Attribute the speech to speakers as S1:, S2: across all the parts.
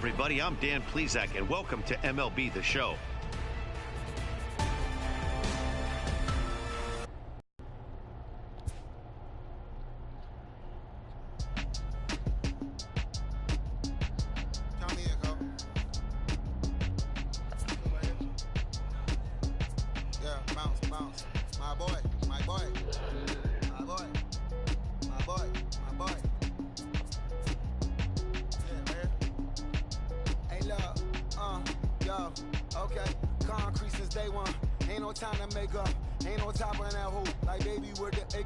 S1: everybody. I'm Dan Plesac, and welcome to MLB The Show.
S2: Okay, concrete since day one. Ain't no time to make up. Ain't no top on that hoe. Like baby, we're the egg.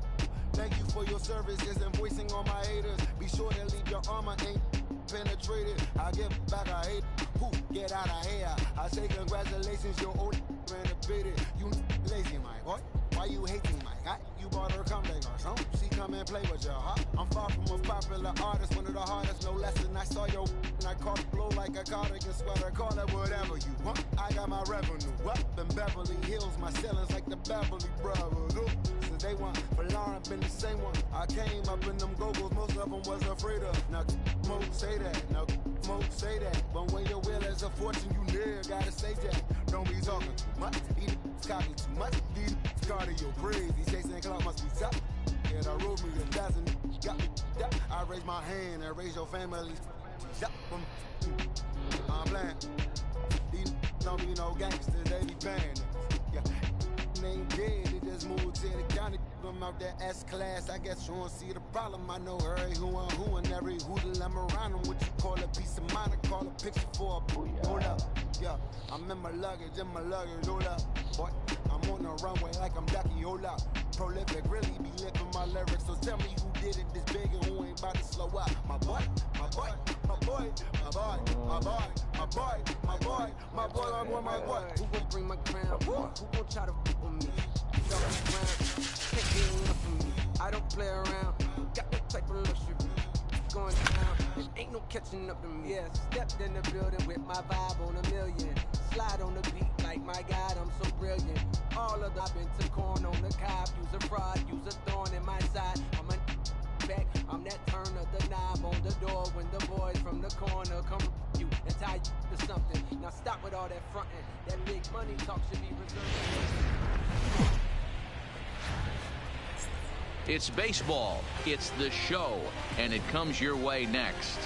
S2: Thank you for your service. Just invoicing on my haters. Be sure to leave your armor ain't penetrated. I give back, I hate. Who get out of here? I say congratulations, your old renovated. You lazy, my boy. Why you hating my guy? You bought her come back or something. She come and play with your heart. I'm far from a popular artist, one of the hardest, no less than I saw your and I caught it blow like a cardigan sweater. Call it whatever you want. I got my revenue up in Beverly Hills. My ceilings like the Beverly Brothers. Since they want for Lauren, been the same one. I came up in them go-go's, most of them was afraid of. Now, Mo say that. Now, Mo say that. But when your will is a fortune, you never gotta say that. Don't be talking too much. These copy too much. These cardio crazy. Chasing clout must be tough. Yeah, I rode me a dozen. Got me up. I raise my hand and raise your family. I'm playing. These don't be no gangsters, they be paying. Yeah, they ain't dead, they just moved to the county. I'm out there S-class, I guess you don't see the problem. I know every who and every hoodle I'm around them. What you call a piece of mind, I call a picture for a booty. Hold up, yeah, I'm in my luggage, hold up. Boy, I'm on the runway like I'm Ducky, hold up. Prolific, really be living my lyrics. So tell me who did it this big and who ain't about to slow up. My boy, my boy, my boy, my boy, my boy, my boy, my boy, my boy, my boy, my boy. Who gon' bring my crown? Who gon' try to f with me? Can't get enough of me. I don't play around. Got that type of luxury. Going down, and ain't no catching up to me. Yeah, stepped in the building with my vibe on a million. Slide on the beat like my God, I'm so brilliant. All of the I've been to corn on the cob. Use a fraud, use a thorn in my side. I'm a back, I'm that turn of the knob on the door when the boys from the corner come you and tie you to something. Now stop with all that fronting. That big money talk should be reserved.
S3: It's baseball, it's the show, and it comes your way next.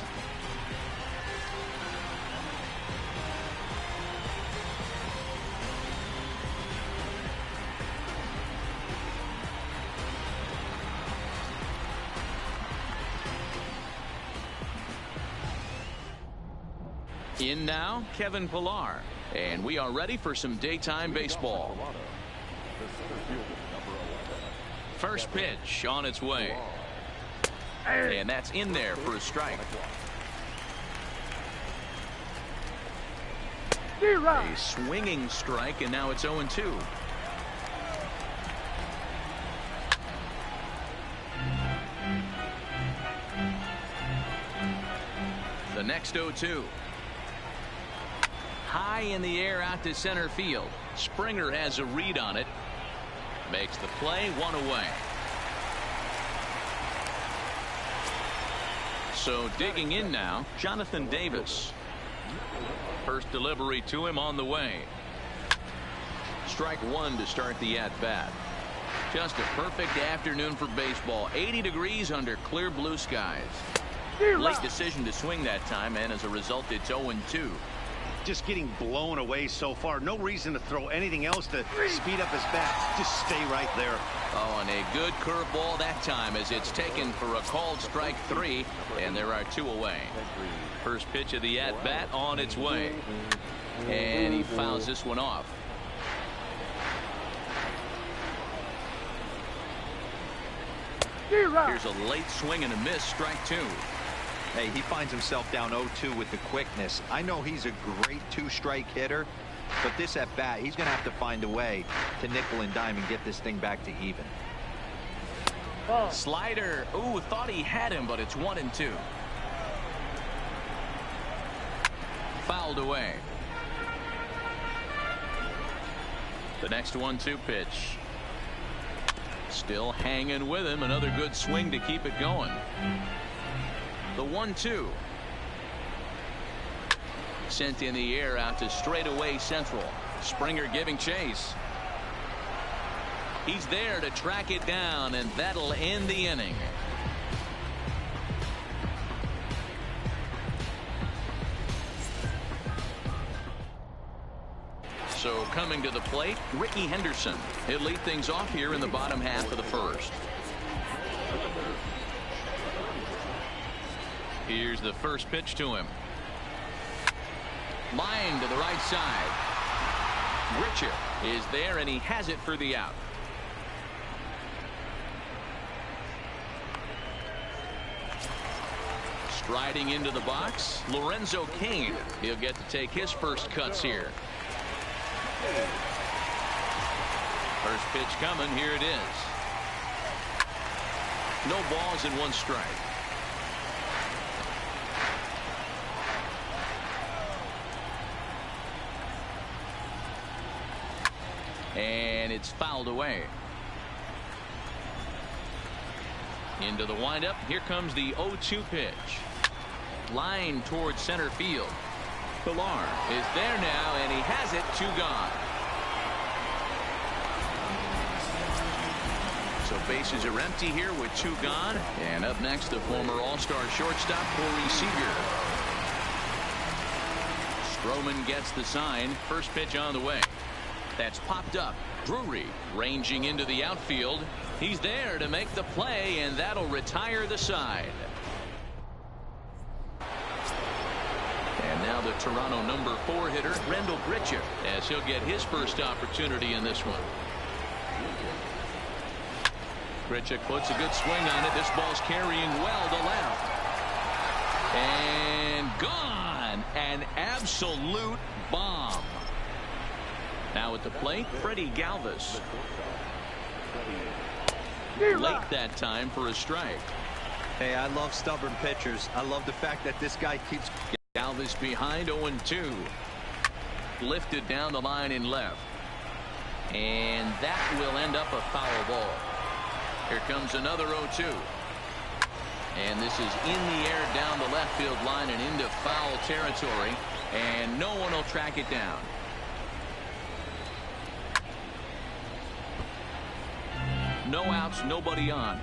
S3: In now, Kevin Pillar, and we are ready for some daytime baseball. First pitch on its way. And that's in there for a strike. A swinging strike, and now it's 0-2. The next 0-2. High in the air out to center field. Springer has a read on it. Makes the play, one away. So digging in now, Jonathan Davis. First delivery to him on the way. Strike one to start the at-bat. Just a perfect afternoon for baseball. 80 degrees under clear blue skies. Late decision to swing that time, and as a result, it's 0-2.
S1: Just getting blown away so far. No reason to throw anything else to speed up his bat. Just stay right there.
S3: Oh, and a good curveball that time as it's taken for a called strike three, and there are two away. First pitch of the at-bat on its way. And he fouls this one off. Here's a late swing and a miss, strike two.
S4: Hey, he finds himself down 0-2 with the quickness. I know he's a great two-strike hitter, but this at bat, he's going to have to find a way to nickel and dime and get this thing back to even.
S3: Slider. Ooh, thought he had him, but it's 1-2. Fouled away. The next 1-2 pitch. Still hanging with him. Another good swing to keep it going. The 1-2. Sent in the air out to straightaway central. Springer giving chase. He's there to track it down, and that'll end the inning. So coming to the plate, Ricky Henderson. He'll lead things off here in the bottom half of the first. Here's the first pitch to him. Line to the right side. Grichuk is there, and he has it for the out. Striding into the box, Lorenzo Cain. He'll get to take his first cuts here. First pitch coming. Here it is. No balls and one strike. And it's fouled away. Into the windup. Here comes the 0-2 pitch. Line towards center field. Pilar is there now, and he has it. 2 gone. So bases are empty here with 2 gone. And up next, the former All-Star shortstop, Corey Seager. Stroman gets the sign. First pitch on the way. That's popped up. Drury ranging into the outfield. He's there to make the play, and that'll retire the side. And now the Toronto number 4 hitter, Rendell Grichuk, as he'll get his first opportunity in this one. Grichuk puts a good swing on it. This ball's carrying well to left. And gone. An absolute bomb. Now at the plate, Freddie Galvis. Late that time for a strike.
S4: Hey, I love stubborn pitchers. I love the fact that this guy keeps...
S3: Galvis behind 0-2. Lifted down the line in left. And that will end up a foul ball. Here comes another 0-2. And this is in the air down the left field line and into foul territory. And no one will track it down. No outs, nobody on.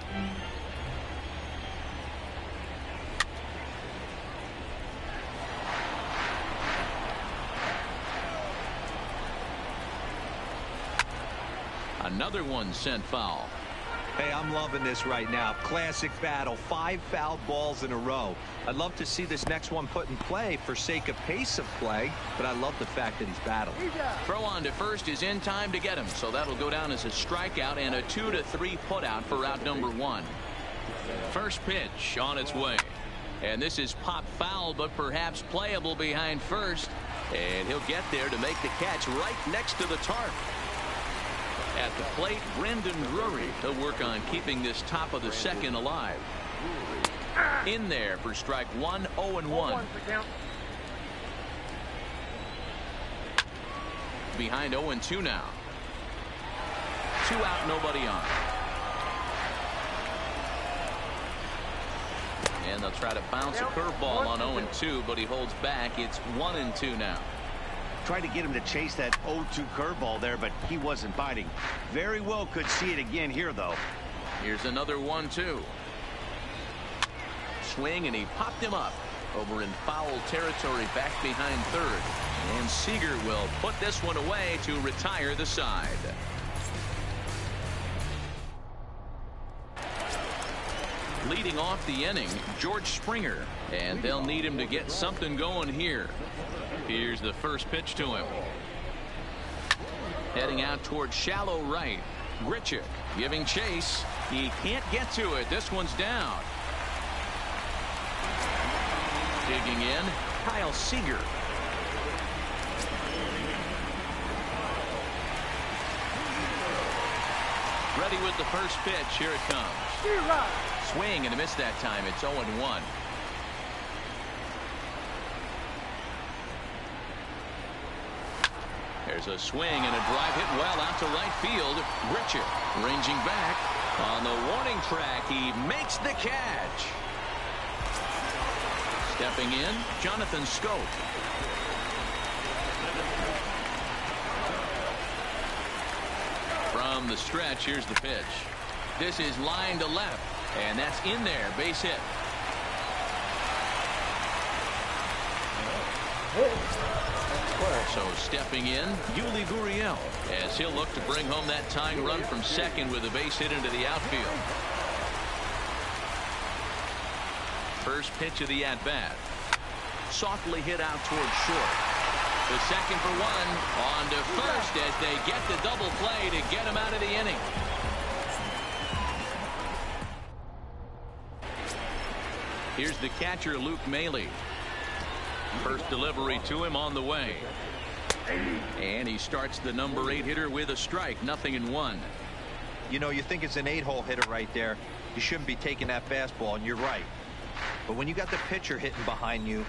S3: Another one sent foul.
S4: Hey, I'm loving this right now. Classic battle. 5 foul balls in a row. I'd love to see this next one put in play for sake of pace of play, but I love the fact that he's battling.
S3: Throw on to first is in time to get him, so that'll go down as a strikeout and a 2-3 putout for out number 1. First pitch on its way. And this is pop foul, but perhaps playable behind first. And he'll get there to make the catch right next to the tarp. At the plate, Brendan Drury. He'll work on keeping this top of the second alive. In there for strike 1, 0-1. Behind 0-2 now. 2 out, nobody on. And they'll try to bounce a curveball on 0-2, but he holds back. It's 1-2 now.
S1: Tried to get him to chase that 0-2 curveball there, but he wasn't biting. Very well could see it again here, though.
S3: Here's another 1-2. Swing, and he popped him up over in foul territory back behind third. And Seager will put this one away to retire the side. Leading off the inning, George Springer. And they'll need him to get something going here. Here's the first pitch to him. Heading out towards shallow right. Grichuk giving chase. He can't get to it. This one's down. Digging in, Kyle Seager. Ready with the first pitch. Here it comes. Swing and a miss that time. It's 0-1. There's a swing and a drive hit well out to right field. Grichuk ranging back on the warning track. He makes the catch. Stepping in, Jonathan Scope. down the stretch. Here's the pitch. This is line to left, and that's in there. Base hit. So stepping in, Yuli Gurriel, as he'll look to bring home that tying run from second with a base hit into the outfield. First pitch of the at-bat. Softly hit out towards short. The second for one. On to first as they get the double play to get him out of the inning. Here's the catcher, Luke Maile. First delivery to him on the way. And he starts the number 8 hitter with a strike. 0-1.
S4: You know, you think it's an 8-hole hitter right there. You shouldn't be taking that fastball, and you're right. But when you got the pitcher hitting behind you,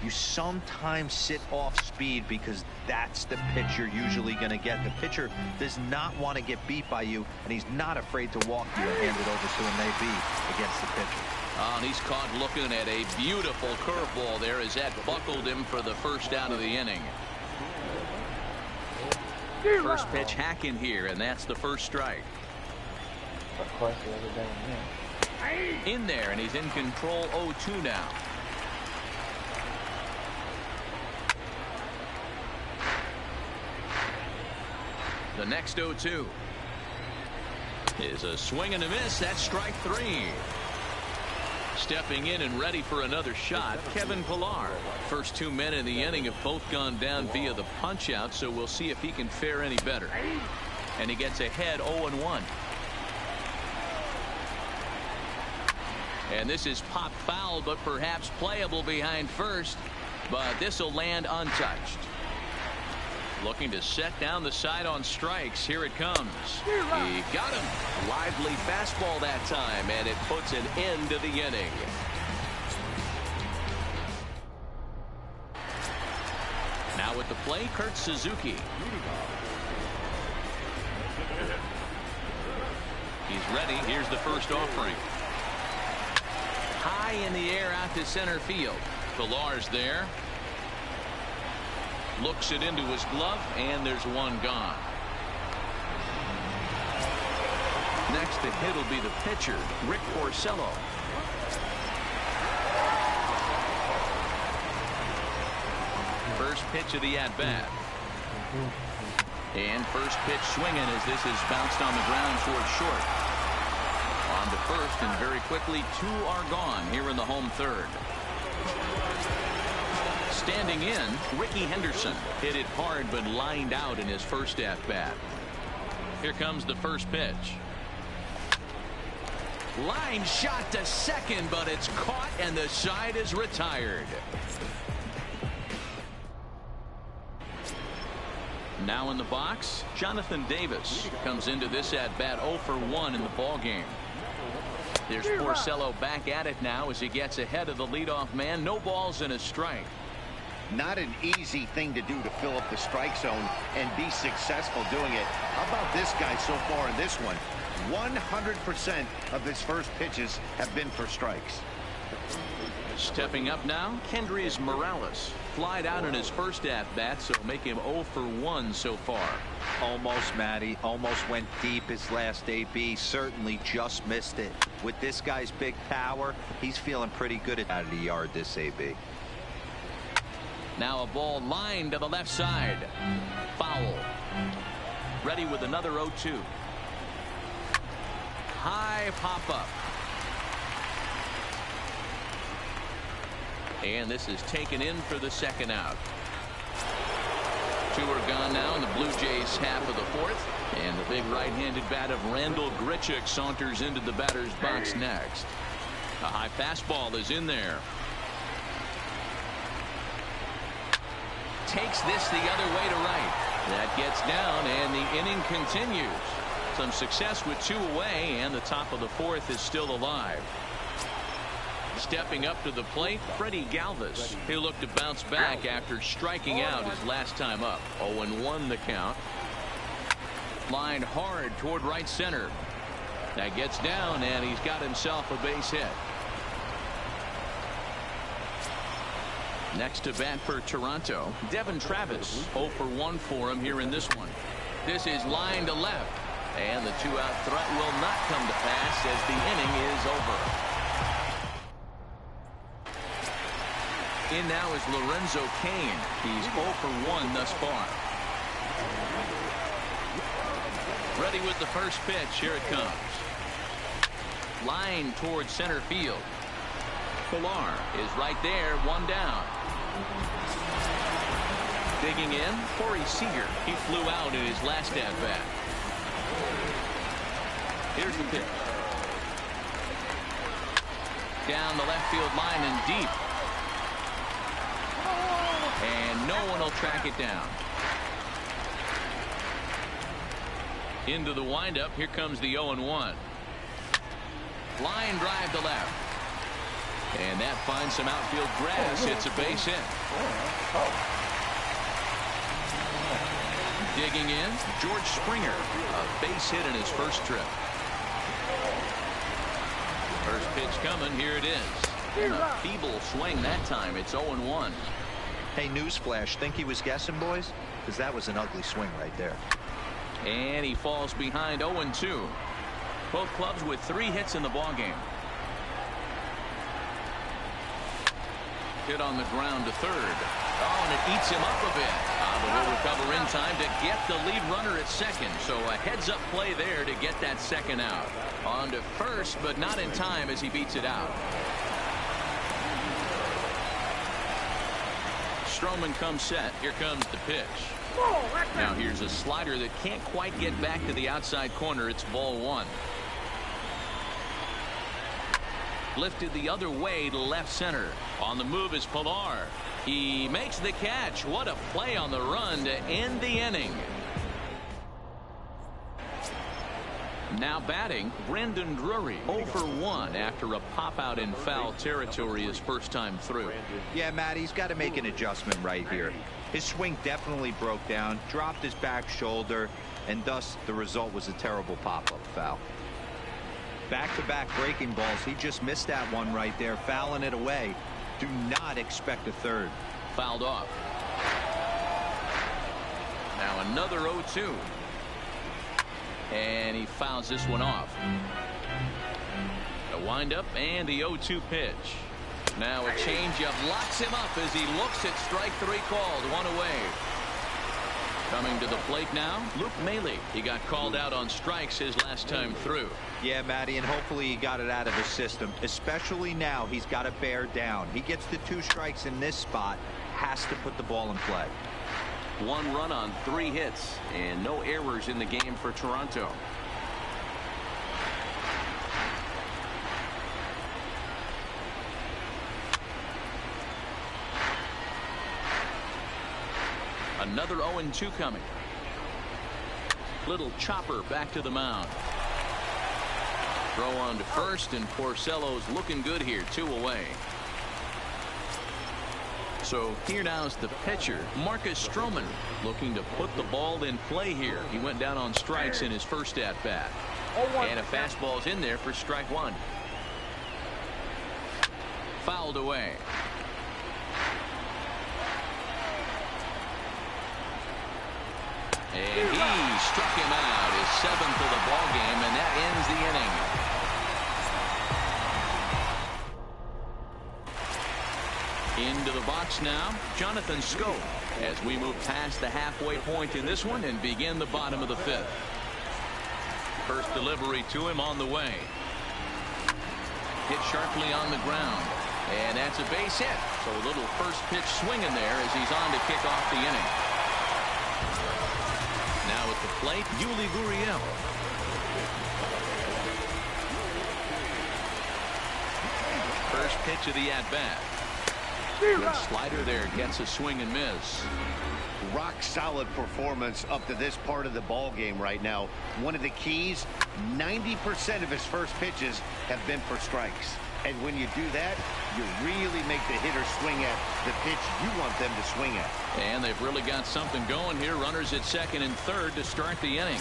S4: you sometimes sit off speed because that's the pitch you're usually going to get. The pitcher does not want to get beat by you, and he's not afraid to walk you and hand it over to him, maybe, against the pitcher.
S3: Oh, and he's caught looking at a beautiful curveball there as that buckled him for the first out of the inning. First pitch hacking here, and that's the first strike.
S5: Of course, he has a better man.
S3: In there, and he's in control. 0-2 now. The next 0-2 is a swing and a miss. That's strike 3. Stepping in and ready for another shot, Kevin Pillar. First 2 men in the inning have both gone down via the punch out, so we'll see if he can fare any better. And he gets ahead 0-1. And this is pop foul, but perhaps playable behind first. But this will land untouched. Looking to set down the side on strikes. Here it comes. He got him. Lively fastball that time, and it puts an end to the inning. Now with the play, Kurt Suzuki. He's ready. Here's the first offering. High in the air out to center field. Pillar's there. Looks it into his glove, and there's one gone. Next to hit will be the pitcher, Rick Porcello. First pitch of the at-bat. And first pitch swinging as this is bounced on the ground towards short. On to first, and very quickly 2 are gone here in the home third. Standing in, Ricky Henderson hit it hard but lined out in his first at-bat. Here comes the first pitch. Line shot to second, but it's caught and the side is retired. Now in the box, Jonathan Davis comes into this at-bat 0 for 1 in the ballgame. There's Porcello back at it now as he gets ahead of the leadoff man. No balls and a strike.
S1: Not an easy thing to do to fill up the strike zone and be successful doing it. How about this guy so far in this one? 100% of his first pitches have been for strikes.
S3: Stepping up now, Kendrys Morales. Flied out in his first at-bat, so make him 0 for 1 so far.
S4: Almost, Matty. Almost went deep his last AB. Certainly just missed it. With this guy's big power, he's feeling pretty good out of the yard this AB.
S3: Now a ball lined to the left side. Foul. Ready with another 0-2. High pop-up. And this is taken in for the second out. 2 are gone now in the Blue Jays half of the fourth. And the big right-handed bat of Randall Grichuk saunters into the batter's box next. A high fastball is in there. Takes this the other way to right. That gets down, and the inning continues. Some success with 2 away, and the top of the fourth is still alive. Stepping up to the plate, Freddie Galvis. He'll look to bounce back after striking out his last time up. 0-1 the count. Lined hard toward right center. That gets down, and he's got himself a base hit. Next to bat for Toronto, Devin Travis. 0 for 1 for him here in this one. This is line to left. And the two-out threat will not come to pass as the inning is over. In now is Lorenzo Cain. He's 0 for 1 thus far. Ready with the first pitch. Here it comes. Line towards center field. Farr is right there, one down. Digging in, Corey Seager. He flew out in his last at-bat. Here's the pitch. Down the left field line and deep. And no one will track it down. Into the windup. Here comes the 0-1. Line drive to left. And that finds some outfield grass. It's a base hit. Digging in, George Springer. A base hit in his first trip. First pitch coming. Here it is. And a feeble swing that time. It's 0-1.
S4: Hey, newsflash. Think he was guessing, boys? Because that was an ugly swing right there.
S3: And he falls behind 0-2. Both clubs with 3 hits in the ballgame. Hit on the ground to third. Oh, and it eats him up a bit. But will recover in time to get the lead runner at second. So a heads-up play there to get that second out. On to first, but not in time as he beats it out. Stroman comes set. Here comes the pitch. Now here's a slider that can't quite get back to the outside corner. It's ball 1. Lifted the other way to left center. On the move is Farr. He makes the catch. What a play on the run to end the inning. Now batting, Brandon Drury, 0 for 1 after a pop-out in foul territory his first time through.
S4: Yeah, Matt, he's got to make an adjustment right here. His swing definitely broke down, dropped his back shoulder, and thus the result was a terrible pop-up foul. Back-to-back breaking balls. He just missed that one right there, fouling it away. Do not expect a third.
S3: Fouled off. Now another 0-2. And he fouls this one off. The windup and the 0-2 pitch. Now a changeup locks him up as he looks at strike 3 called. 1 away. Coming to the plate now, Luke Maile. He got called out on strikes his last time through.
S4: Yeah, Matty, and hopefully he got it out of his system. Especially now, he's got to bear down. He gets the 2 strikes in this spot, has to put the ball in play.
S3: 1 run on 3 hits, and no errors in the game for Toronto. Another 0-2 coming. Little chopper back to the mound. Throw on to first, and Porcello's looking good here. 2 away. So here now is the pitcher, Marcus Stroman, looking to put the ball in play here. He went down on strikes in his first at-bat. And a fastball's in there for strike 1. Fouled away. And he struck him out, his 7th of the ball game, and that ends the inning. Into the box now, Jonathan Schoop, as we move past the halfway point in this one and begin the bottom of the 5th. First delivery to him on the way. Hit sharply on the ground, and that's a base hit. So a little first pitch swinging there as he's on to kick off the inning. Now at the plate, Yuli Gurriel. First pitch of the at-bat. Good slider there, gets a swing and miss.
S1: Rock solid performance up to this part of the ball game right now. One of the keys, 90% of his first pitches have been for strikes. And when you do that, you really make the hitter swing at the pitch you want them to swing at.
S3: And they've really got something going here. Runners at second and third to start the inning.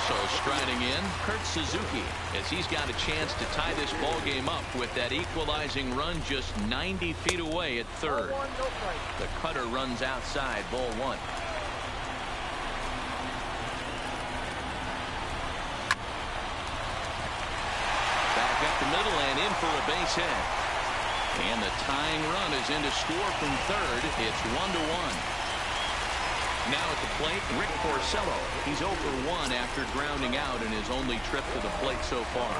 S3: So striding in, Kurt Suzuki, as he's got a chance to tie this ball game up with that equalizing run just 90 feet away at third. The cutter runs outside, ball 1. middle and in for a base hit. And the tying run is in to score from third. It's 1-1. Now at the plate, Rick Porcello. He's 0 for 1 after grounding out in his only trip to the plate so far.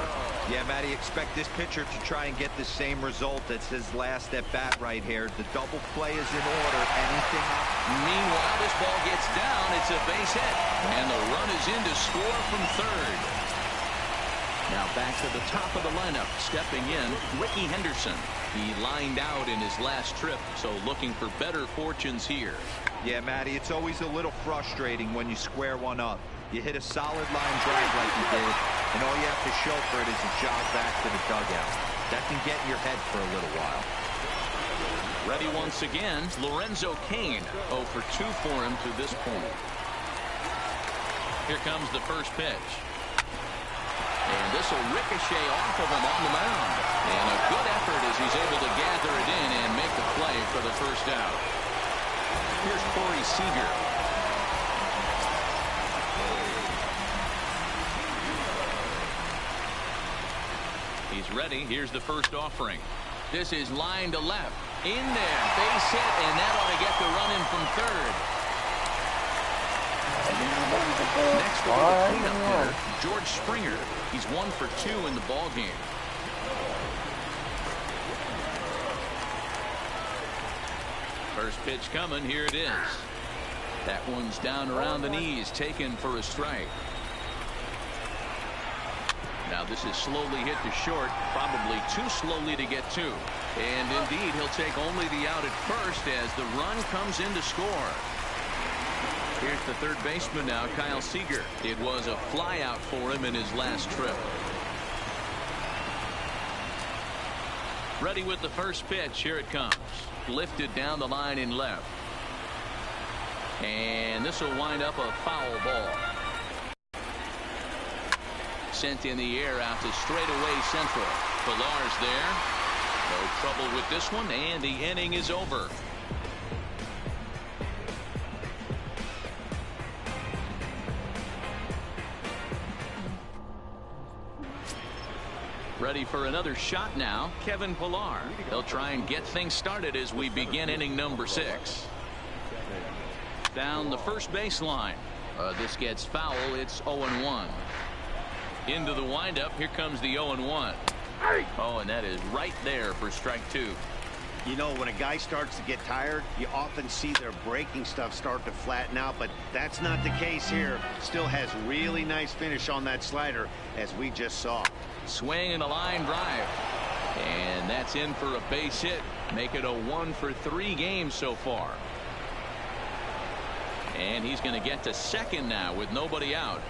S4: Yeah, Matty, expect this pitcher to try and get the same result as his last at bat right here. The double play is in order. Anything up?
S3: Meanwhile, this ball gets down. It's a base hit. And the run is in to score from third. Now back to the top of the lineup. Stepping in, Ricky Henderson. He lined out in his last trip, so looking for better fortunes here.
S4: Yeah, Matty, it's always a little frustrating when you square one up. You hit a solid line drive like you did, and all you have to show for it is a jog back to the dugout. That can get in your head for a little while.
S3: Ready once again, Lorenzo Cain. 0 for 2 for him to this point. Here comes the first pitch. And this will ricochet off of him on the mound. And a good effort as he's able to gather it in and make the play for the first out. Here's Corey Seager. He's ready. Here's the first offering. This is line to left. In there. Base hit, and that ought to get the run in from third. Next will be the cleanup hitter, George Springer. He's 1 for 2 in the ball game. First pitch coming. Here it is. That one's down around the knees, taken for a strike. Now this is slowly hit to short, probably too slowly to get to. And indeed, he'll take only the out at first as the run comes in to score. Here's the third baseman now, Kyle Seager. It was a fly out for him in his last trip. Ready with the first pitch. Here it comes. Lifted down the line in left. And this will wind up a foul ball. Sent in the air out to straightaway central. Pillar's there. No trouble with this one, and the inning is over. Ready for another shot now, Kevin Pillar. They'll try and get things started as we begin inning number 6. Down the first baseline. This gets foul. It's 0-1. Into the windup. Here comes the 0-1. Oh, and that is right there for strike 2.
S1: You know, when a guy starts to get tired, you often see their breaking stuff start to flatten out, but that's not the case here. Still has really nice finish on that slider, as we just saw.
S3: Swing and a line drive. And that's in for a base hit. Make it a 1 for 3 games so far. And he's going to get to second now with nobody out.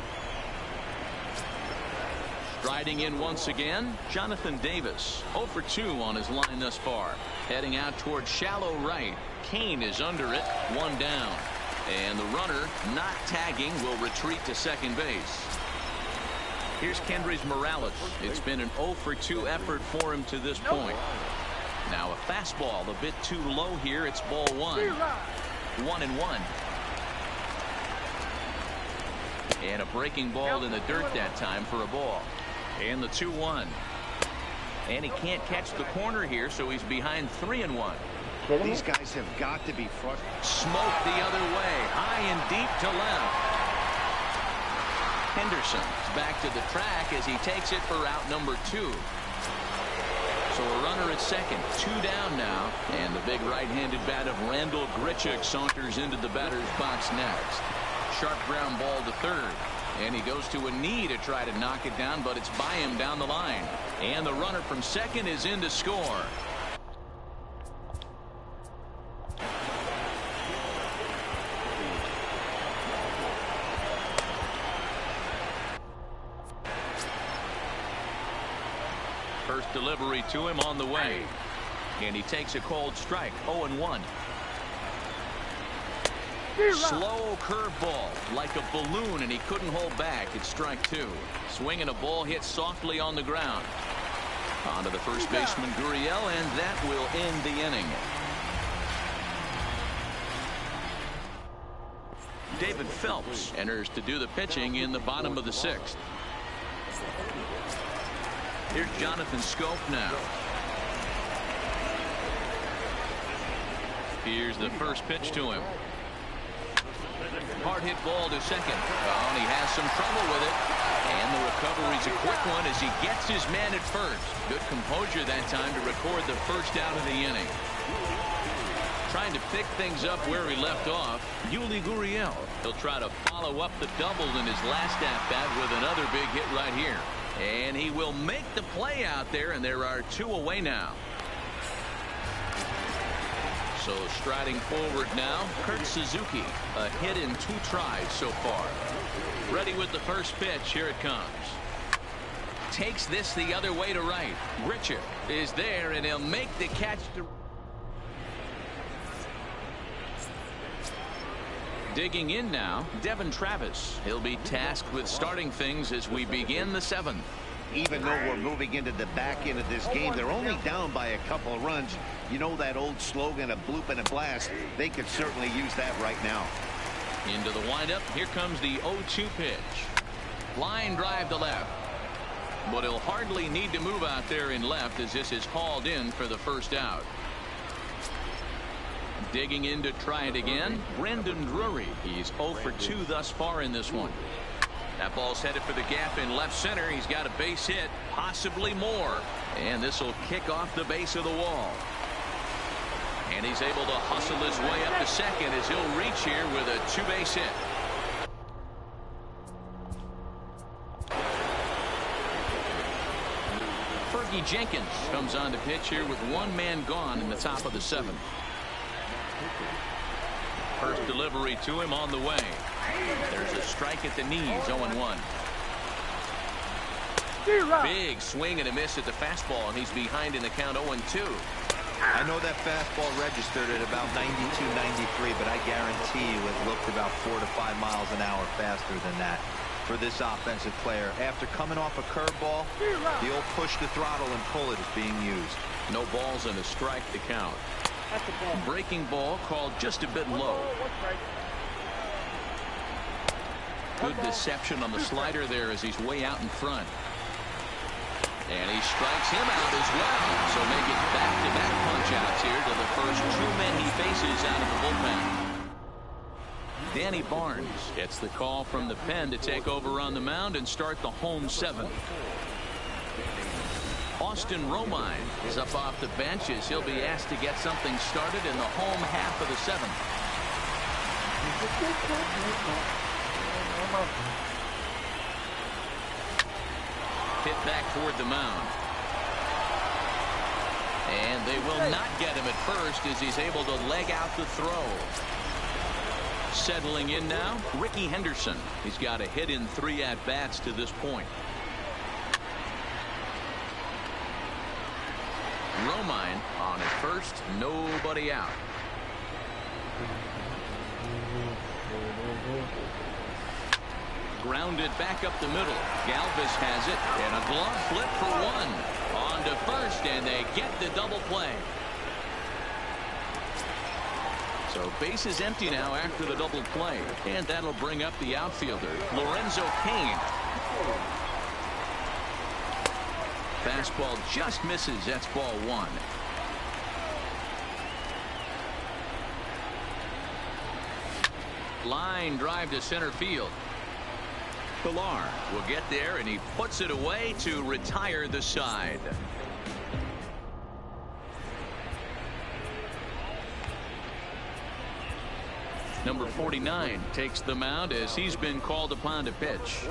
S3: Striding in once again, Jonathan Davis. 0 for 2 on his line thus far. Heading out towards shallow right. Cain is under it, 1 down. And the runner, not tagging, will retreat to second base. Here's Kendrys Morales. It's been an 0 for 2 effort for him to this point. Now a fastball a bit too low here. It's ball 1. 1-1. And a breaking ball in the dirt that time for a ball. And the 2-1. And he can't catch the corner here, so he's behind 3-1.
S1: These guys have got to be frustrated.
S3: Smoke the other way. High and deep to left. Henderson's back to the track as he takes it for out number 2. So a runner at second. 2 down now. And the big right-handed bat of Randall Grichuk saunters into the batter's box next. Sharp ground ball to third. And he goes to a knee to try to knock it down, but it's by him down the line. And the runner from second is in to score. First delivery to him on the way. And he takes a cold strike. 0-1. Slow curveball like a balloon, and he couldn't hold back. It's strike 2. Swinging a ball hit softly on the ground. On to the first baseman, Gurriel, and that will end the inning. David Phelps enters to do the pitching in the bottom of the 6th. Here's Jonathan Scope now. Here's the first pitch to him. Hard hit ball to second. Oh, and he has some trouble with it. And the recovery's a quick one as he gets his man at first. Good composure that time to record the first out of the inning. Trying to pick things up where he left off, Yuli Gurriel. He'll try to follow up the double in his last at-bat with another big hit right here. And he will make the play out there, and there are 2 away now. So striding forward now, Kurt Suzuki. A hit in 2 tries so far. Ready with the first pitch. Here it comes. Takes this the other way to right. Richard is there, and he'll make the catch. Digging in now, Devin Travis. He'll be tasked with starting things as we begin the 7th.
S1: Even though we're moving into the back end of this game, they're only down by a couple of runs. You know that old slogan, a bloop and a blast. They could certainly use that right now.
S3: Into the windup. Here comes the 0-2 pitch. Line drive to left. But he'll hardly need to move out there in left as this is hauled in for the first out. Digging in to try it again, Brendan Drury. He's 0 for 2 thus far in this one. That ball's headed for the gap in left center. He's got a base hit, possibly more. And this will kick off the base of the wall. And he's able to hustle his way up to second as he'll reach here with a 2-base hit. Fergie Jenkins comes on to pitch here with 1 man gone in the top of the 7th. First delivery to him on the way. There's a strike at the knees, 0-1. Big swing and a miss at the fastball, and he's behind in the count 0-2.
S4: I know that fastball registered at about 92, 93, but I guarantee you it looked about 4 to 5 miles an hour faster than that for this offensive player. After coming off a curveball, the old push the throttle and pull it is being used.
S3: No balls and a strike to count. Breaking ball called just a bit low. Good deception on the slider there as he's way out in front. And he strikes him out as well. So making back-to-back punch-outs here to the first 2 men he faces out of the bullpen. Danny Barnes gets the call from the pen to take over on the mound and start the home 7th. Austin Romine is up off the bench as he'll be asked to get something started in the home half of the 7th. Hit back toward the mound. And they will not get him at first as he's able to leg out the throw. Settling in now, Ricky Henderson. He's got a hit in 3 at-bats to this point. Romine on at first, nobody out. Grounded back up the middle. Galvis has it, and a glove flip for 1. On to first, and they get the double play. So bases empty now after the double play, and that'll bring up the outfielder, Lorenzo Cain. Fastball just misses. That's ball 1. Line drive to center field. Pilar will get there, and he puts it away to retire the side. Number 49 takes the mound as he's been called upon to pitch.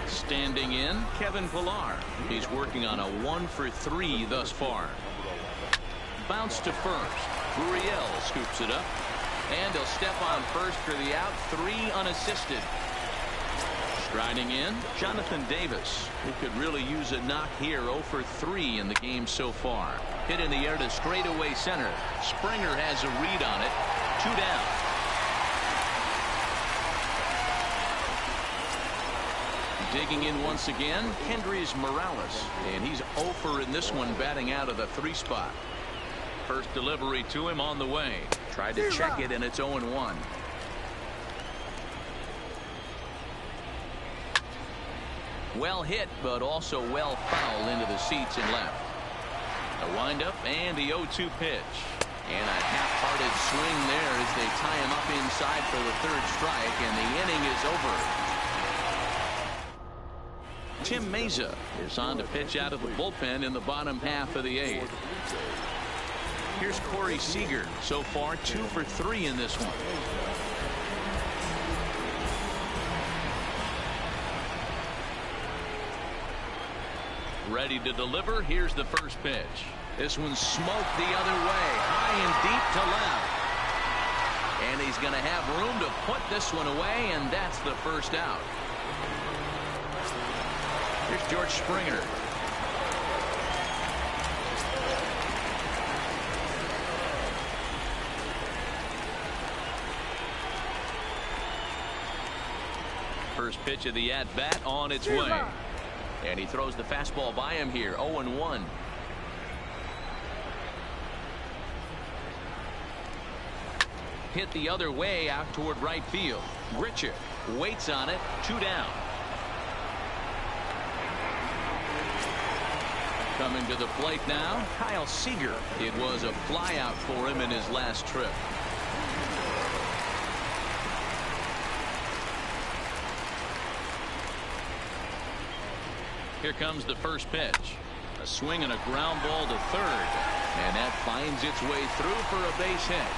S3: Standing in, Kevin Pilar. He's working on a 1 for 3 thus far. Bounce to first. Gurriel scoops it up, and he'll step on first for the out. 3 unassisted. Striding in, Jonathan Davis, who could really use a knock here. 0 for 3 in the game so far. Hit in the air to straightaway center. Springer has a read on it. 2 down. Digging in once again, Kendrys Morales, and he's 0 for in this one, batting out of the 3 spot. First delivery to him on the way. Tried to check it, and it's 0-1. Well hit, but also well fouled into the seats and left. A windup and the 0-2 pitch. And a half-hearted swing there as they tie him up inside for the third strike, and the inning is over. Tim Meza is on to pitch out of the bullpen in the bottom half of the 8th. Here's Corey Seager. So far 2 for 3 in this one. Ready to deliver. Here's the first pitch. This one's smoked the other way, high and deep to left. And he's going to have room to put this one away, and that's the first out. Here's George Springer. First pitch of the at-bat on its way. And he throws the fastball by him here, 0-1. Hit the other way out toward right field. Grichuk waits on it, 2 down. Coming to the plate now, Kyle Seager. It was a flyout for him in his last trip. Here comes the first pitch. A swing and a ground ball to third. And that finds its way through for a base hit.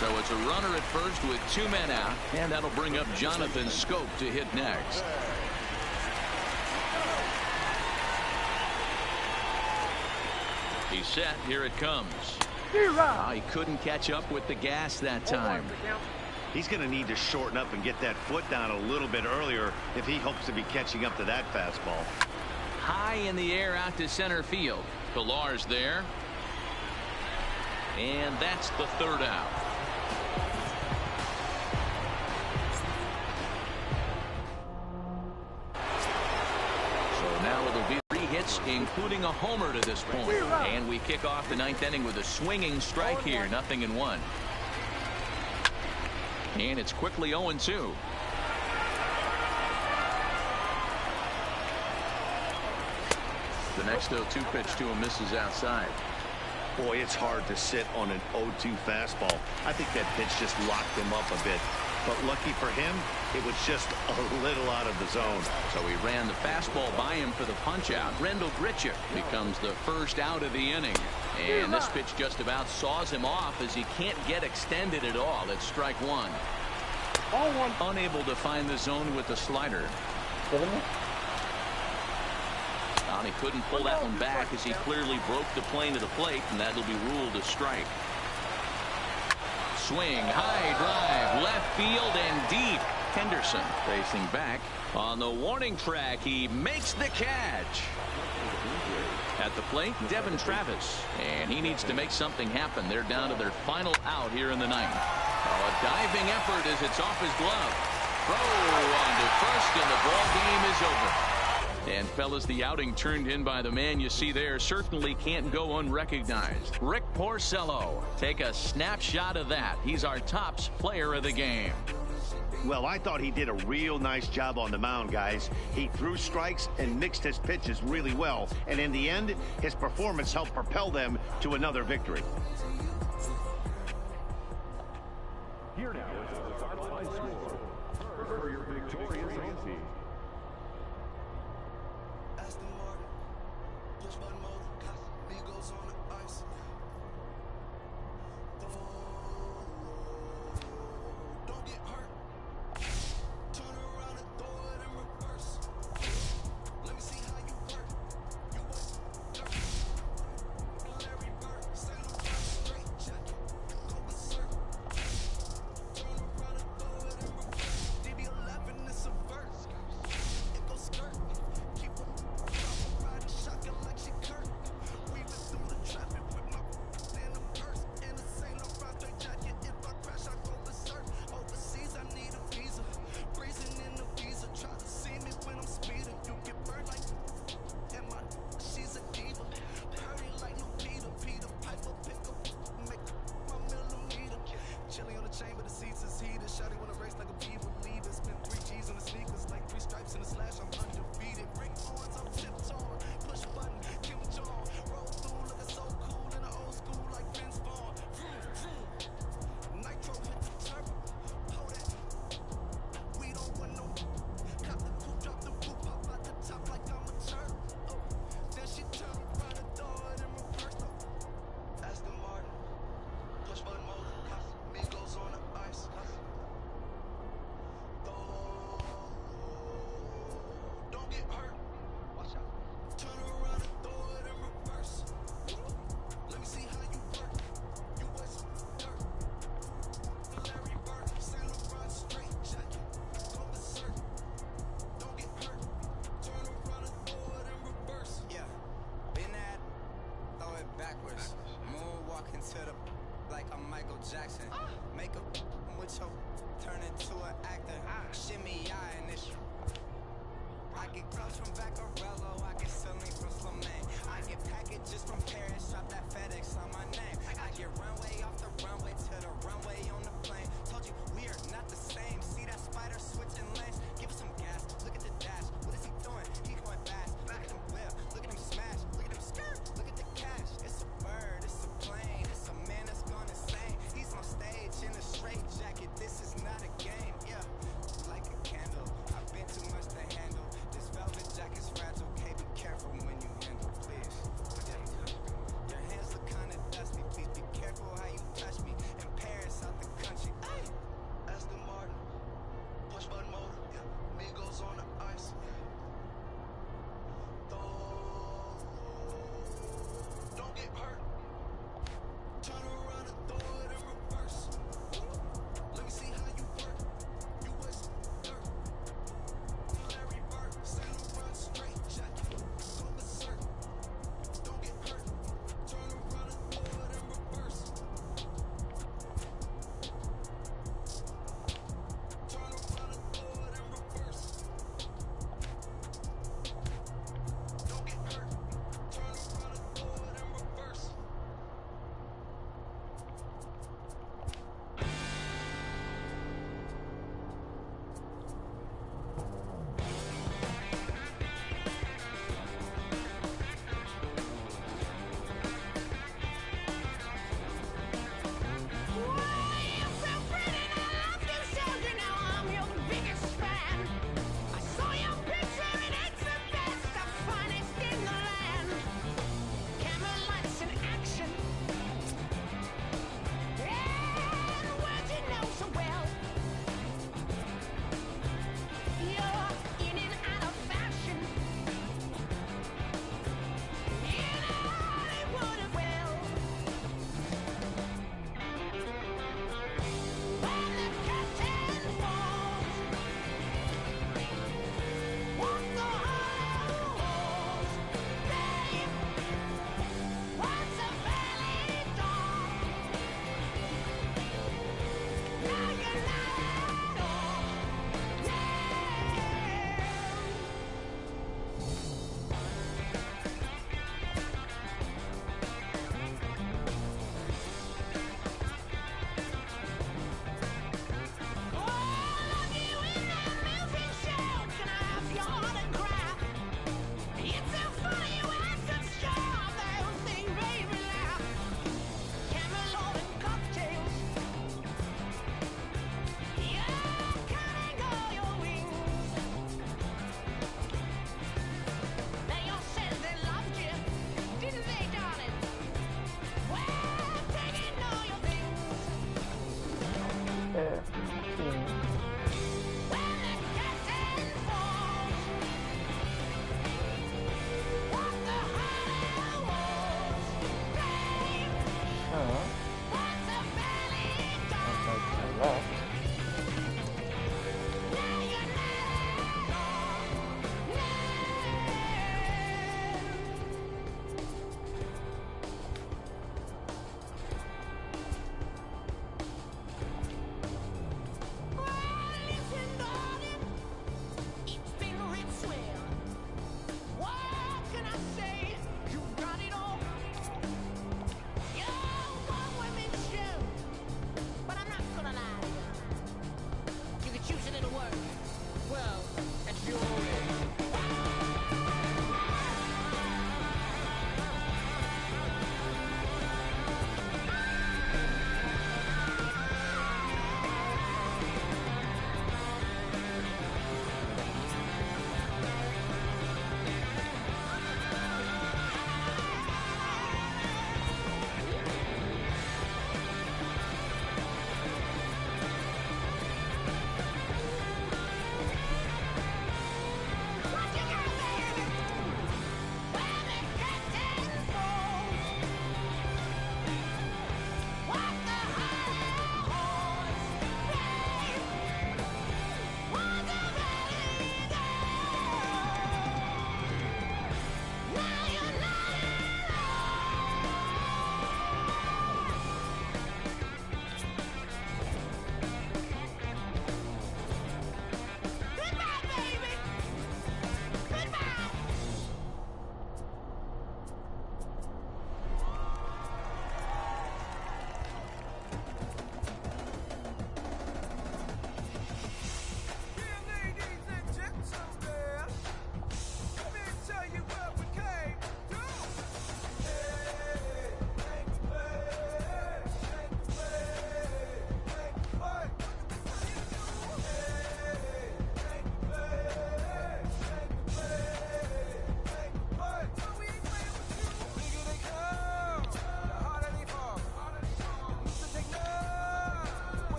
S3: So it's a runner at first with 2 men out. And that'll bring up Jonathan Scope to hit next. He's set. Here it comes. He couldn't catch up with the gas that time.
S1: He's going to need to shorten up and get that foot down a little bit earlier if he hopes to be catching up to that fastball.
S3: High in the air out to center field. Pillar's there. And that's the third out. So now it'll be 3 hits, including a homer to this point. And we kick off the 9th inning with a swinging strike here, 0-1. And it's quickly 0-2. The next 0-2 pitch to him misses outside.
S1: Boy, it's hard to sit on an 0-2 fastball. I think that pitch just locked him up a bit. But lucky for him, it was just a little out of the zone.
S3: So he ran the fastball by him for the punch-out. Rendell Grichuk becomes the first out of the inning. And this pitch just about saws him off as he can't get extended at all. It's strike 1. Unable to find the zone with the slider. He couldn't pull that one back as he clearly broke the plane of the plate, and that'll be ruled a strike. Swing, high drive, left field and deep. Henderson facing back on the warning track. He makes the catch. At the plate, Devin Travis, and he needs to make something happen. They're down to their final out here in the 9th. A diving effort as it's off his glove. Throw on to first, and the ball game is over. And fellas, the outing turned in by the man you see there certainly can't go unrecognized. Rick Porcello. Take a snapshot of that. He's our tops player of the game.
S1: Well, I thought he did a real nice job on the mound, guys. He threw strikes and mixed his pitches really well. And in the end, his performance helped propel them to another victory.
S6: Here now is the final line score for your victorious home team.
S2: Chamber, the seats is heated. Shawty wanna race like a beaver. Leave and spend 3 G's G's on the sneakers, like 3 stripes in a slash. I'm undefeated. Break horns, I'm tiptoeing. Push button, Kim Jong. Roll through, looking so cool in the old school, like Vince Vaughn. Vroom, vroom. Nitro hit the turbo. Hold that. We don't want no. Cop the coupe, drop the coupe, pop out the top like I'm a turtle. Oh, then she turn around and throw it in reverse. Aston Martin, push button motor. Migos on the ice. Don't get hurt. Watch out. Turn around and throw it in reverse. Let me see how you work. You was dirt. Larry Bird, Saint Laurent straight jacket. Go berserk. Don't get hurt. Turn around and throw it in reverse. Yeah. Been that. Throw it backwards. Moonwalking to the like I'm Michael Jackson. Make a with your turn into an actor. Shimmy and this. I get clothes from Vaccarello, I get Celine from Slimane. I get packages from Paris, drop that FedEx on my name. I get runway off the runway to the runway on the plane. Told you we are not the same. See that spider switching lanes? Give us some gas. Look at the dash. What is he doing? He going fast. Look at him whip. Look at him smash. Look at him skirt. Look at the cash. It's a bird. It's a plane. It's a man that's gone insane. He's on stage in a straight jacket. This is not a game. Yeah, like a candle. I've been too much to handle. This velvet jacket's fragile. Okay, be careful when you handle, please. Your hands look kinda dusty. Please be careful how you touch me. In Paris, out the country. Ay! Aston Martin, push button motor. Yeah. Migos on the ice. Don't get hurt. Turn around and throw it in reverse. Let me see how you work. You was dirt. Larry Bird, Saint Laurent straight jacket. Go berserk. Don't get hurt. Turn around and throw it in reverse. Turn around and throw it in reverse. Don't get hurt. Turn around and throw it in reverse.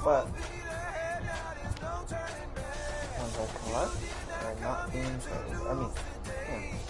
S5: but ones I collect are not being traded. I mean, yeah.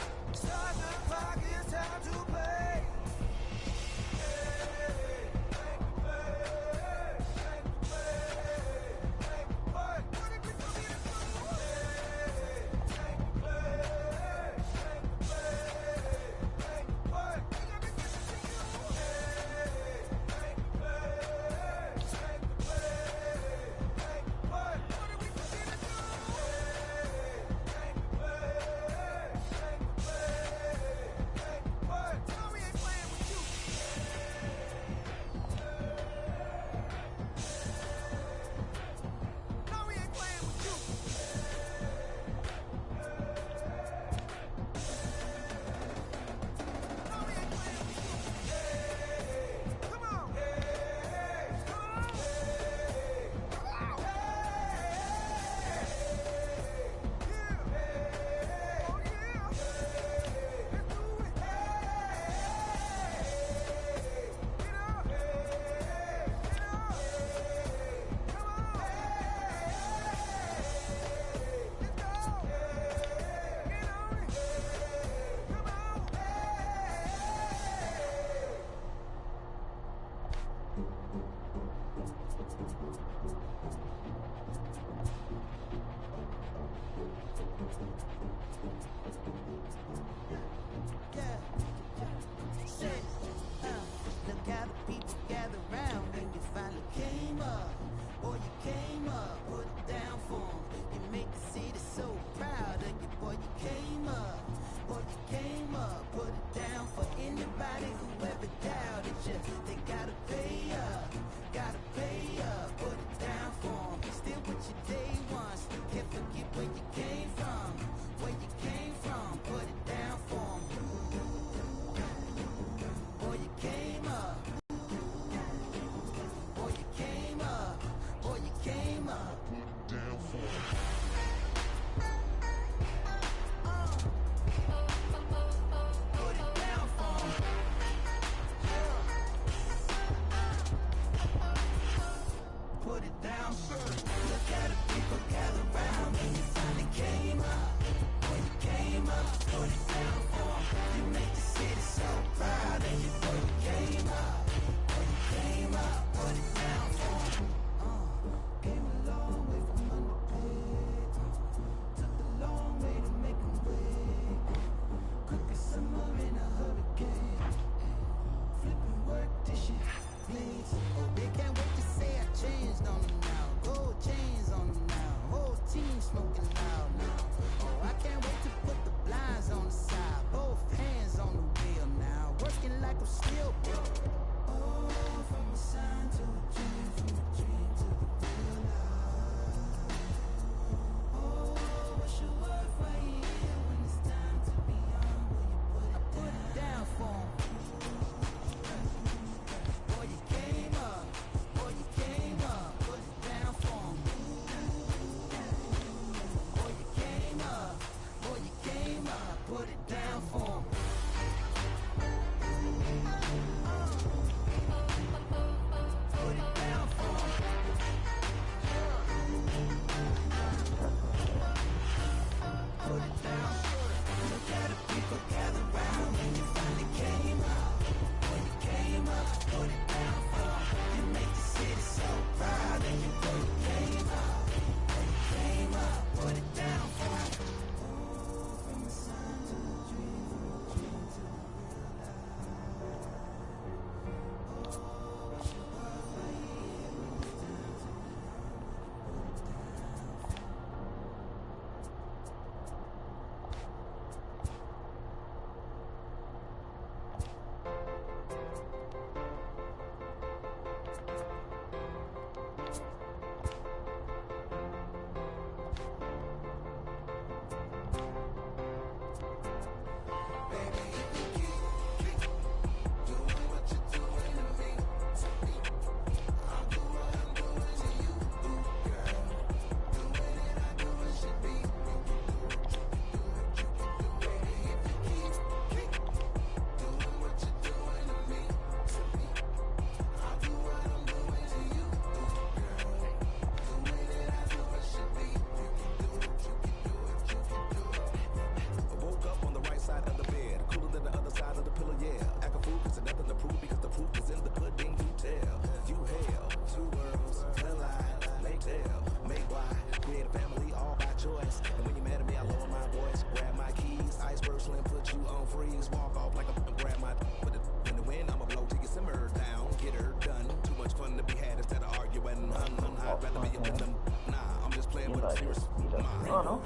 S7: the family all by choice. And when you're mad at me, I lower my voice. Grab my keys, iceberg slim, put you on freeze. Walk off like a grab my put it in the wind. I'ma blow till you simmer down. Get her done. Too much fun to be had instead of arguing. I'd rather be a victim. Nah, I'm just playing with a serious mind.
S5: Oh no.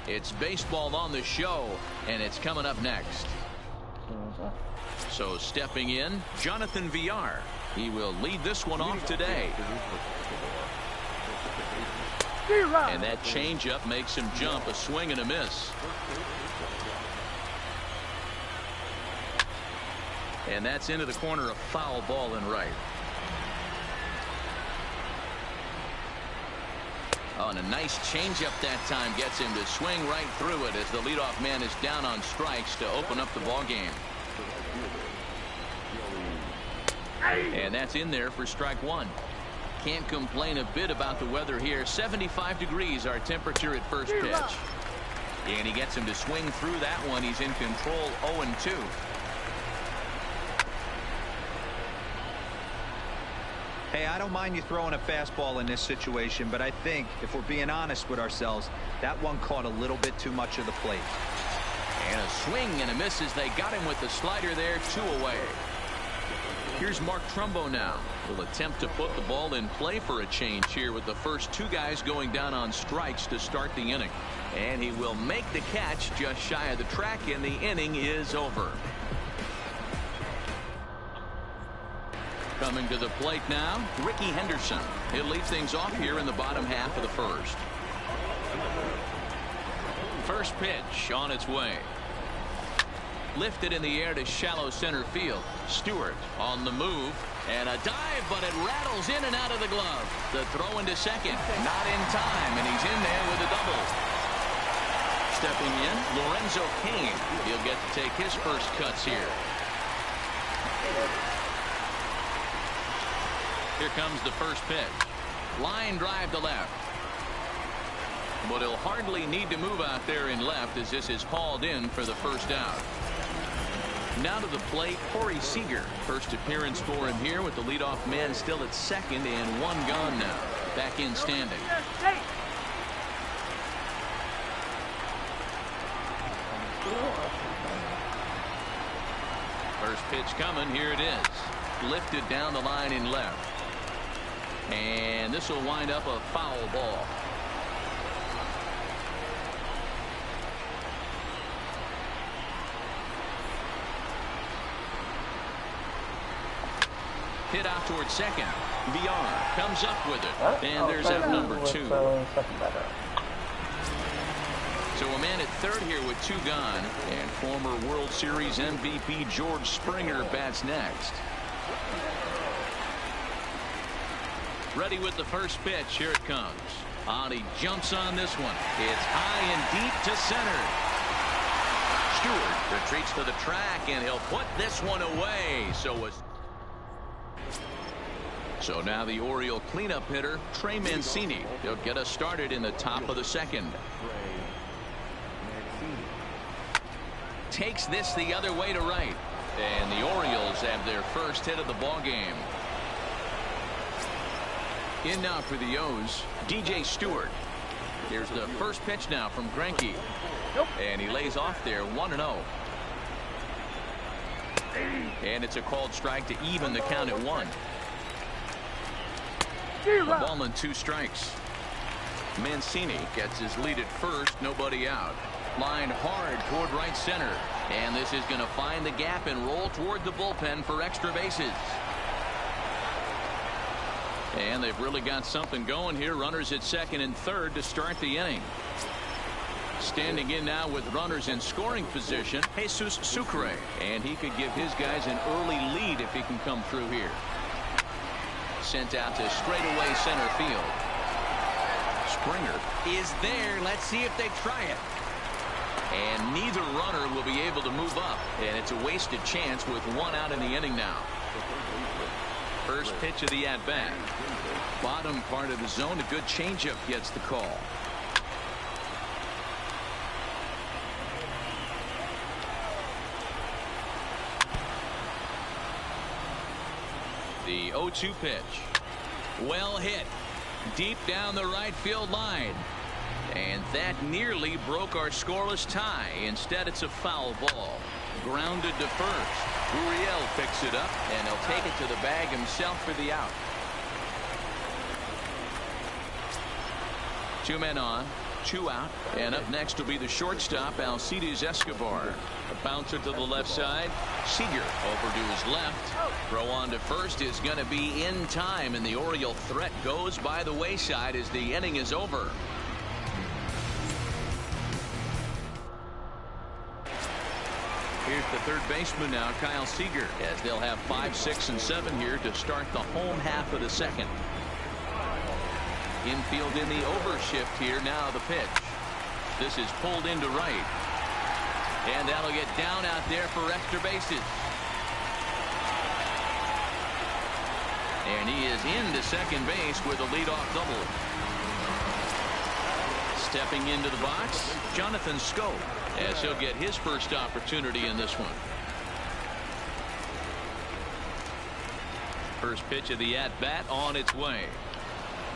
S3: It's baseball on the show, and it's coming up next. So stepping in, Jonathan Villar. He will lead this one off today. And that changeup makes him jump, a swing and a miss. And that's into the corner, a foul ball and right. Oh, and a nice changeup that time gets him to swing right through it as the leadoff man is down on strikes to open up the ball game. And that's in there for strike one. Can't complain a bit about the weather here. 75 degrees our temperature at first pitch. And he gets him to swing through that one. He's in control, 0-2.
S4: Hey, I don't mind you throwing a fastball in this situation, but I think if we're being honest with ourselves, that one caught a little bit too much of the plate.
S3: And a swing and a miss as they got him with the slider there, 2 away. Here's Mark Trumbo now. Will attempt to put the ball in play for a change here with the first 2 guys going down on strikes to start the inning. And he will make the catch just shy of the track, and the inning is over. Coming to the plate now, Ricky Henderson. He'll lead things off here in the bottom half of the first. First pitch on its way. Lifted in the air to shallow center field. Stewart on the move. And a dive, but it rattles in and out of the glove. The throw into second. Not in time, and he's in there with a double. Stepping in, Lorenzo Cain. He'll get to take his first cuts here. Here comes the first pitch. Line drive to left. But he'll hardly need to move out there in left as this is hauled in for the first out. Now to the plate, Corey Seager. First appearance for him here with the leadoff man still at second and 1 gone now. Back in standing. First pitch coming. Here it is. Lifted down the line in left. And this will wind up a foul ball. Hit out towards second. Villar comes up with it. And there's out number 2. So a man at third here with 2 gone. And former World Series MVP George Springer bats next. Ready with the first pitch. Here it comes. And he jumps on this one. It's high and deep to center. Stewart retreats to the track, and he'll put this one away. So now the Oriole cleanup hitter, Trey Mancini. He'll get us started in the top of the second. Takes this the other way to right. And the Orioles have their first hit of the ball game. In now for the O's, DJ Stewart. Here's the first pitch now from Greinke. And he lays off there, 1-0. And it's a called strike to even the count at 1. A ball and 2 strikes. Mancini gets his lead at first, nobody out. Lined hard toward right center. And this is going to find the gap and roll toward the bullpen for extra bases. And they've really got something going here. Runners at second and third to start the inning. Standing in now with runners in scoring position, Jesus Sucre. And he could give his guys an early lead if he can come through here. Sent out to straightaway center field. Springer is there. Let's see if they try it. And neither runner will be able to move up. And it's a wasted chance with one out in the inning now. First pitch of the at-bat. Bottom part of the zone. A good changeup gets the call. The 0-2 pitch. Well hit. Deep down the right field line. And that nearly broke our scoreless tie. Instead, it's a foul ball. Grounded to first. Gurriel picks it up, and he'll take it to the bag himself for the out. 2 men on, 2 out, and up next will be the shortstop, Alcides Escobar. A bouncer to the left side. Seager over to his left. Throw on to first is going to be in time, and the Oriole threat goes by the wayside as the inning is over. Here's the third baseman now, Kyle Seager, as they'll have 5, 6, and 7 here to start the home half of the second. Infield in the overshift here. Now the pitch. This is pulled into right. And that'll get down out there for extra bases. And he is into second base with a leadoff double. Stepping into the box, Jonathan Schoop, as he'll get his first opportunity in this one. First pitch of the at-bat on its way.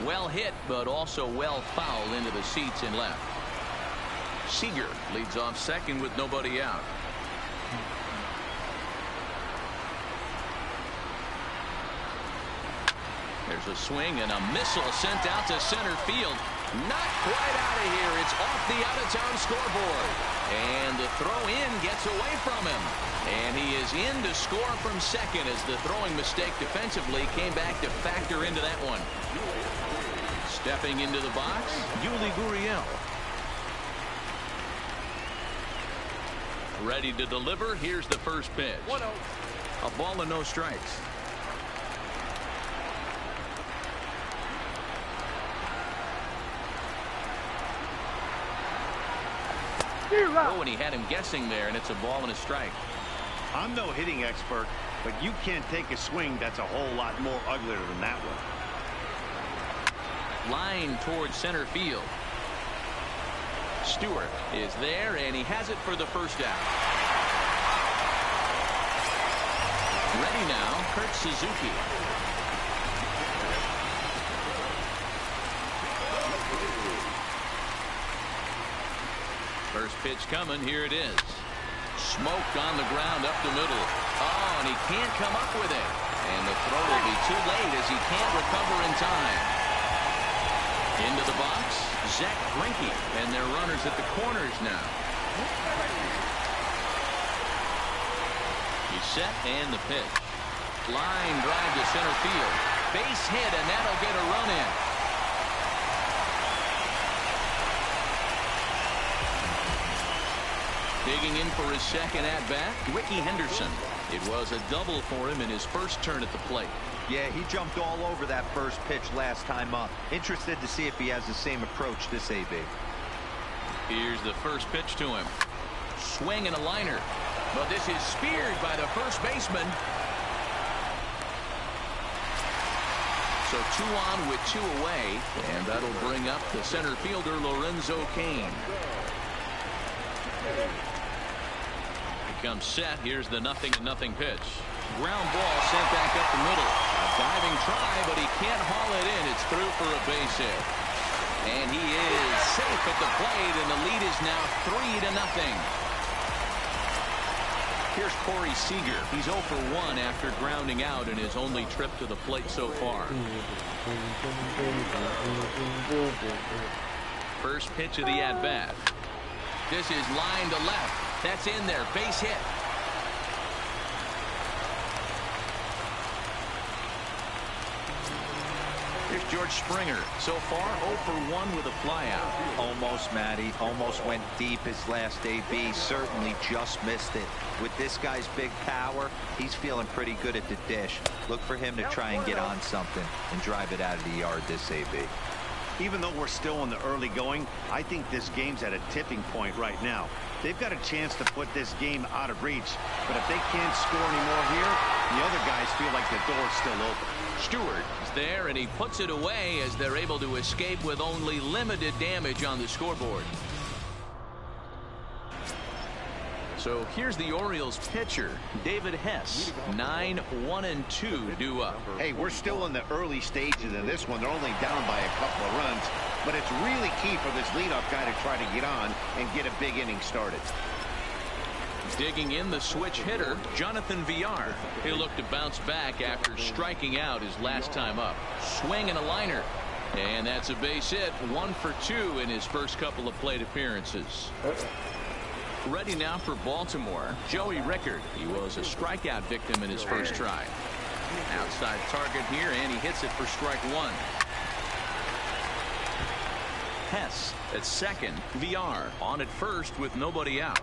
S3: Well hit, but also well fouled into the seats in left. Seager leads off second with nobody out. There's a swing and a missile sent out to center field. Not quite out of here. It's off the out-of-town scoreboard. And the throw-in gets away from him. And he is in to score from second as the throwing mistake defensively came back to factor into that one. Stepping into the box, Yuli Gurriel. Ready to deliver. Here's the first pitch. 1-0. A ball and no strikes. Oh, and he had him guessing there, and it's a ball and a strike.
S1: I'm no hitting expert, but you can't take a swing that's a whole lot more uglier than that one.
S3: Line towards center field. Stewart is there, and he has it for the first out. Ready now, Kurt Suzuki. First pitch coming. Here it is. Smoked on the ground up the middle. Oh, and he can't come up with it. And the throw will be too late as he can't recover in time. Into the box, Zach Greinke, and their runners at the corners now. He's set, and the pitch. Line drive to center field. Base hit, and that'll get a run in. Digging in for his second at-bat, Ricky Henderson. It was a double for him in his first turn at the plate.
S4: Yeah, he jumped all over that first pitch last time up. Interested to see if he has the same approach this AB.
S3: Here's the first pitch to him. Swing and a liner. But this is speared by the first baseman. So 2 on with 2 away. And that'll bring up the center fielder, Lorenzo Cain. Comes set. Here's the 0-0 pitch. Ground ball sent back up the middle. A diving try, but he can't haul it in. It's through for a base hit. And he is safe at the plate, and the lead is now 3-0. Here's Corey Seager. He's 0 for 1 after grounding out in his only trip to the plate so far. First pitch of the at-bat. This is line to left. That's in there. Base hit. Here's George Springer so far 0 for 1 with a flyout.
S4: Almost, Matty. Almost went deep his last AB. Certainly just missed it. With this guy's big power, he's feeling pretty good at the dish. Look for him to try and get on something and drive it out of the yard this AB.
S1: Even though we're still in the early going, I think this game's at a tipping point right now. They've got a chance to put this game out of reach, but if they can't score anymore here, the other guys feel like the door's still open.
S3: Stewart is there, and he puts it away as they're able to escape with only limited damage on the scoreboard. So here's the Orioles pitcher, David Hess. 9-1-2 due up.
S1: Hey, we're still in the early stages in this one. They're only down by a couple of runs, but it's really key for this leadoff guy to try to get on and get a big inning started.
S3: Digging in the switch hitter, Jonathan Villar. He'll look to bounce back after striking out his last time up. Swing and a liner. And that's a base hit. 1 for 2 in his first couple of plate appearances. Ready now for Baltimore, Joey Rickard. He was a strikeout victim in his first try. Outside target here, and he hits it for strike 1. Hess at second, Villar on at first with nobody out.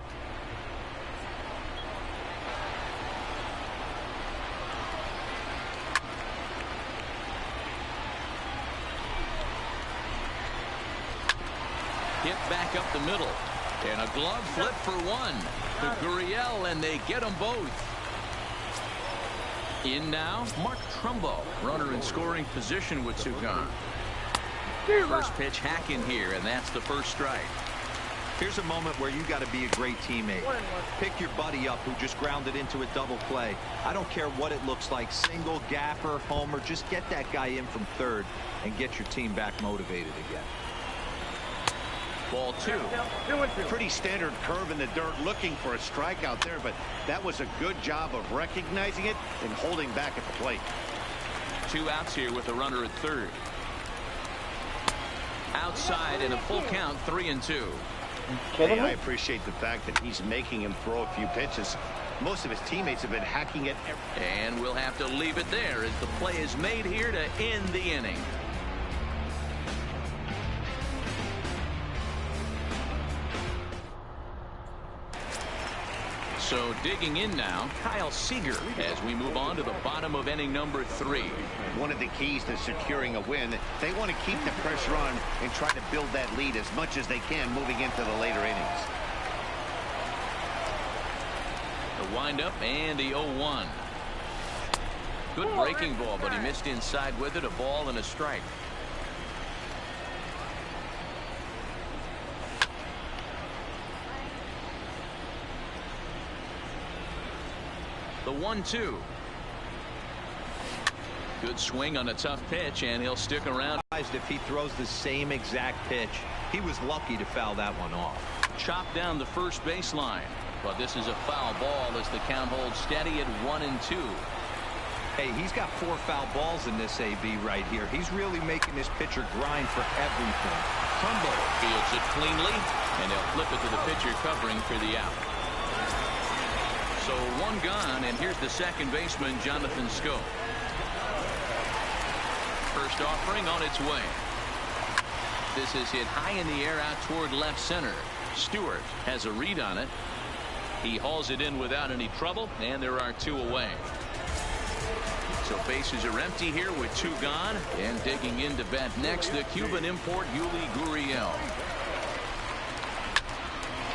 S3: Hit back up the middle. And a glove flip for 1 to Gurriel, and they get them both. In now, Mark Trumbo, runner in scoring position with 2 gone. First pitch hack in here, and that's the first strike.
S4: Here's a moment where you got to be a great teammate. Pick your buddy up who just grounded into a double play. I don't care what it looks like, single, gapper, homer, just get that guy in from third and get your team back motivated again.
S3: Ball 2.
S1: Pretty standard curve in the dirt, looking for a strikeout there, but that was a good job of recognizing it and holding back at the plate.
S3: 2 outs here with a runner at third. Outside in a full count, 3-2.
S1: Hey, I appreciate the fact that he's making him throw a few pitches. Most of his teammates have been hacking it.
S3: And we'll have to leave it there as the play is made here to end the inning. So digging in now, Kyle Seager as we move on to the bottom of inning number 3.
S1: One of the keys to securing a win, they want to keep the pressure on and try to build that lead as much as they can moving into the later innings.
S3: The windup and the 0-1. Good breaking ball, but he missed inside with it. A ball and a strike. The 1-2. Good swing on a tough pitch, and he'll stick around.
S4: If he throws the same exact pitch, he was lucky to foul that one off.
S3: Chopped down the first baseline, but this is a foul ball as the count holds steady at 1-2.
S4: Hey, he's got 4 foul balls in this AB right here. He's really making this pitcher grind for everything.
S3: Trumbo fields it cleanly, and they'll flip it to the pitcher covering for the out. So 1 gone, and here's the second baseman, Jonathan Schoop. First offering on its way. This is hit high in the air out toward left center. Stewart has a read on it. He hauls it in without any trouble, and there are 2 away. So bases are empty here with 2 gone, and digging in to bat next, the Cuban import Yuli Gurriel.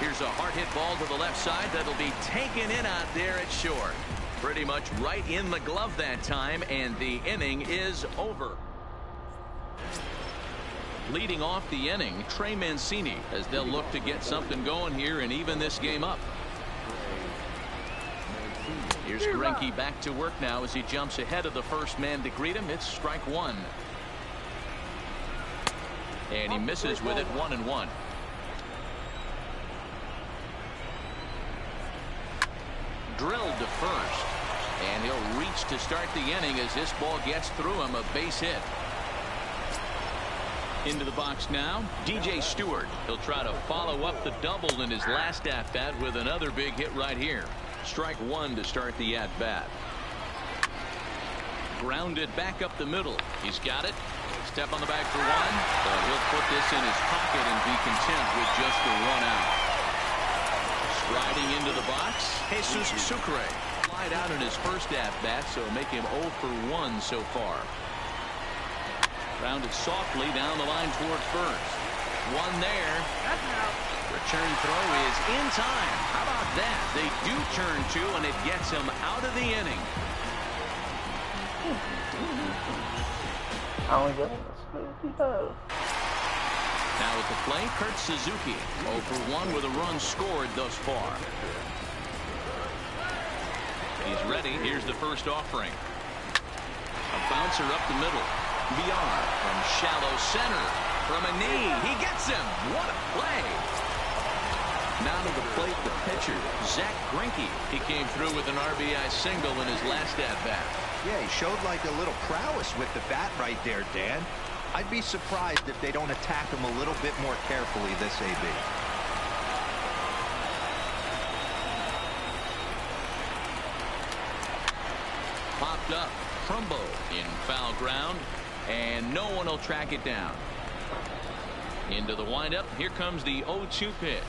S3: Here's a hard hit ball to the left side that'll be taken in out there at short. Pretty much right in the glove that time, and the inning is over. Leading off the inning, Trey Mancini, as they'll look to get something going here and even this game up. Here's Greinke back to work now as he jumps ahead of the first man to greet him. It's strike 1. And he misses with it, 1-1. Drilled to first, and he'll reach to start the inning as this ball gets through him. A base hit. Into the box now, DJ Stewart. He'll try to follow up the double in his last at bat with another big hit right here. Strike 1 to start the at bat. Grounded back up the middle. He's got it. Step on the bag for one, but he'll put this in his pocket and be content with just the 1 out. Striding into the box, Jesus Sucre. Lied out in his first at-bat, so make him 0 for 1 so far. Grounded softly down the line toward first. One there. Return throw is in time. How about that? They do turn 2, and it gets him out of the inning. Now at the plate, Kurt Suzuki. 0 for 1 with a run scored thus far. He's ready. Here's the first offering. A bouncer up the middle. Villar from shallow center. From a knee. He gets him. What a play. Now to the plate, the pitcher, Zach Greinke. He came through with an RBI single in his last at-bat.
S4: Yeah, he showed like a little prowess with the bat right there, Dan. I'd be surprised if they don't attack him a little bit more carefully this AB.
S3: Popped up. Trumbo in foul ground, and no one will track it down. Into the windup. Here comes the 0-2 pitch.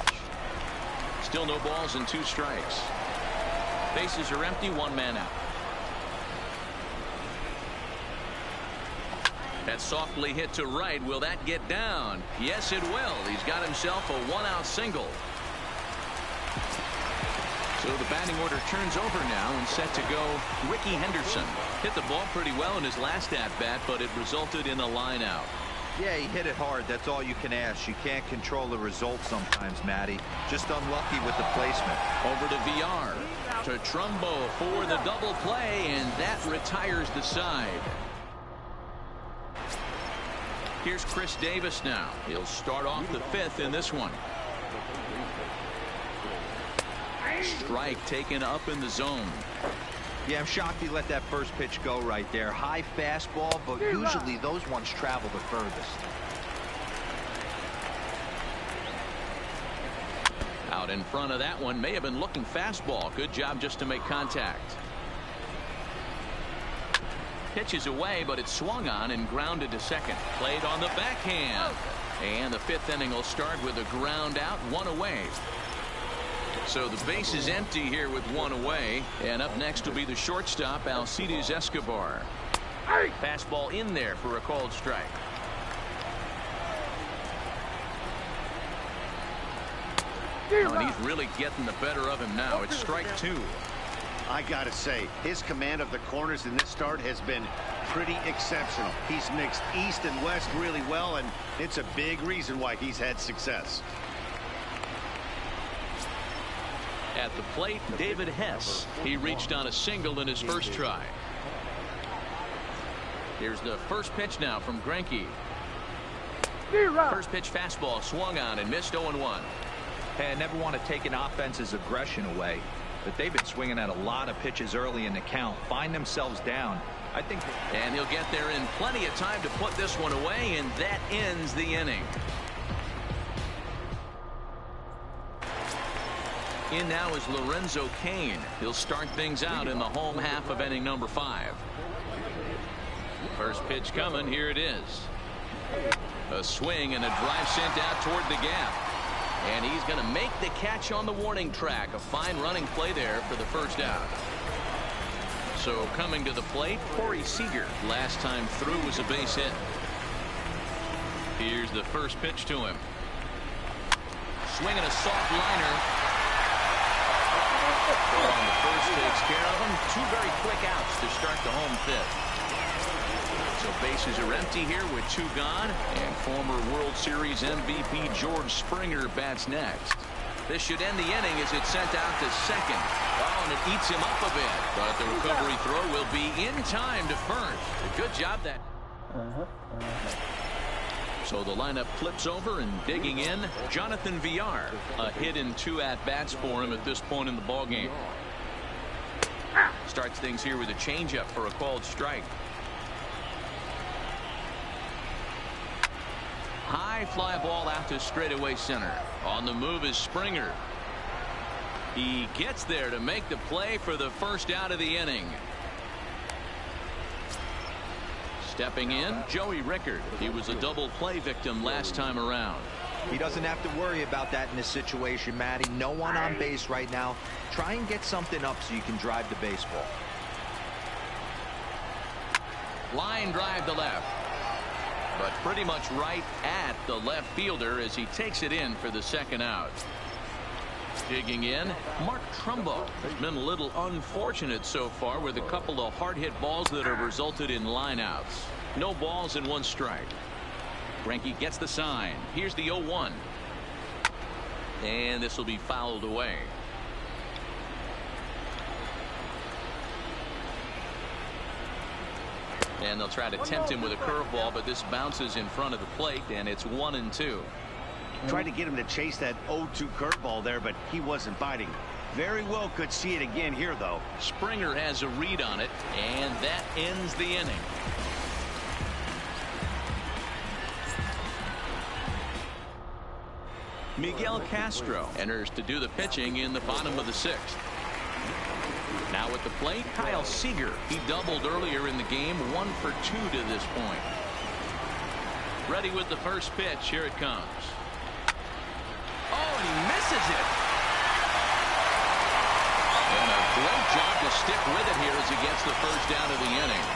S3: Still no balls and 2 strikes. Bases are empty, 1 man out. That softly hit to right. Will that get down? Yes, it will. He's got himself a 1-out single. So the batting order turns over now and set to go. Ricky Henderson hit the ball pretty well in his last at-bat, but it resulted in a line out.
S4: Yeah, he hit it hard. That's all you can ask. You can't control the result sometimes, Matty. Just unlucky with the placement.
S3: Over to Villar. To Trumbo for the double play, and that retires the side. Here's Chris Davis now. He'll start off the 5th in this one. Strike taken up in the zone.
S4: Yeah, I'm shocked he let that first pitch go right there. High fastball, but usually those ones travel the furthest.
S3: Out in front of that one, may have been looking fastball. Good job just to make contact. Pitches away, but it's swung on and grounded to second. Played on the backhand. And the 5th inning will start with a ground out, 1 away. So the base is empty here with 1 away. And up next will be the shortstop, Alcides Escobar. Fastball in there for a called strike. Oh, and he's really getting the better of him now. It's strike 2.
S1: I gotta say, his command of the corners in this start has been pretty exceptional. He's mixed east and west really well, and it's a big reason why he's had success.
S3: At the plate, David Hess. He reached on a single in his first try. Here's the first pitch now from Greinke. First pitch fastball swung on and missed 0-1.
S4: Hey, I never want to take an offense's aggression away, but they've been swinging at a lot of pitches early in the count. Find themselves down. I think.
S3: And he'll get there in plenty of time to put this one away, and that ends the inning. In now is Lorenzo Cain. He'll start things out in the home half of inning number 5. First pitch coming. Here it is. A swing and a drive sent out toward the gap. And he's going to make the catch on the warning track. A fine running play there for the first out. So coming to the plate, Corey Seager. Last time through was a base hit. Here's the first pitch to him. Swinging a soft liner. On the first takes care of him. 2 very quick outs to start the home 5th. So bases are empty here with 2 gone, and former World Series MVP George Springer bats next. This should end the inning as it's sent out to second. Oh, and it eats him up a bit, but the recovery throw will be in time to first. A good job that. So the lineup flips over, and digging in, Jonathan Villar. A hit in 2 at-bats for him at this point in the ballgame. Starts things here with a changeup for a called strike. High fly ball out to straightaway center. On the move is Springer. He gets there to make the play for the first out of the inning. Stepping in, Joey Rickard. He was a double play victim last time around.
S4: He doesn't have to worry about that in this situation, Matty. No one on base right now. Try and get something up so you can drive the baseball.
S3: Line drive to left. But pretty much right at the left fielder as he takes it in for the second out. Digging in, Mark Trumbo has been a little unfortunate so far with a couple of hard-hit balls that have resulted in lineouts. No balls and 1 strike. Greinke gets the sign. Here's the 0-1. And this will be fouled away. And they'll try to tempt him with a curveball, but this bounces in front of the plate, and it's 1-2.
S1: Tried to get him to chase that 0-2 curveball there, but he wasn't biting. Very well could see it again here, though.
S3: Springer has a read on it, and that ends the inning. Miguel Castro enters to do the pitching in the bottom of the 6th. Now at the plate, Kyle Seager. He doubled earlier in the game, 1 for 2 to this point. Ready with the first pitch. Here it comes. Oh, and he misses it. And a great job to stick with it here as he gets the first down of the inning.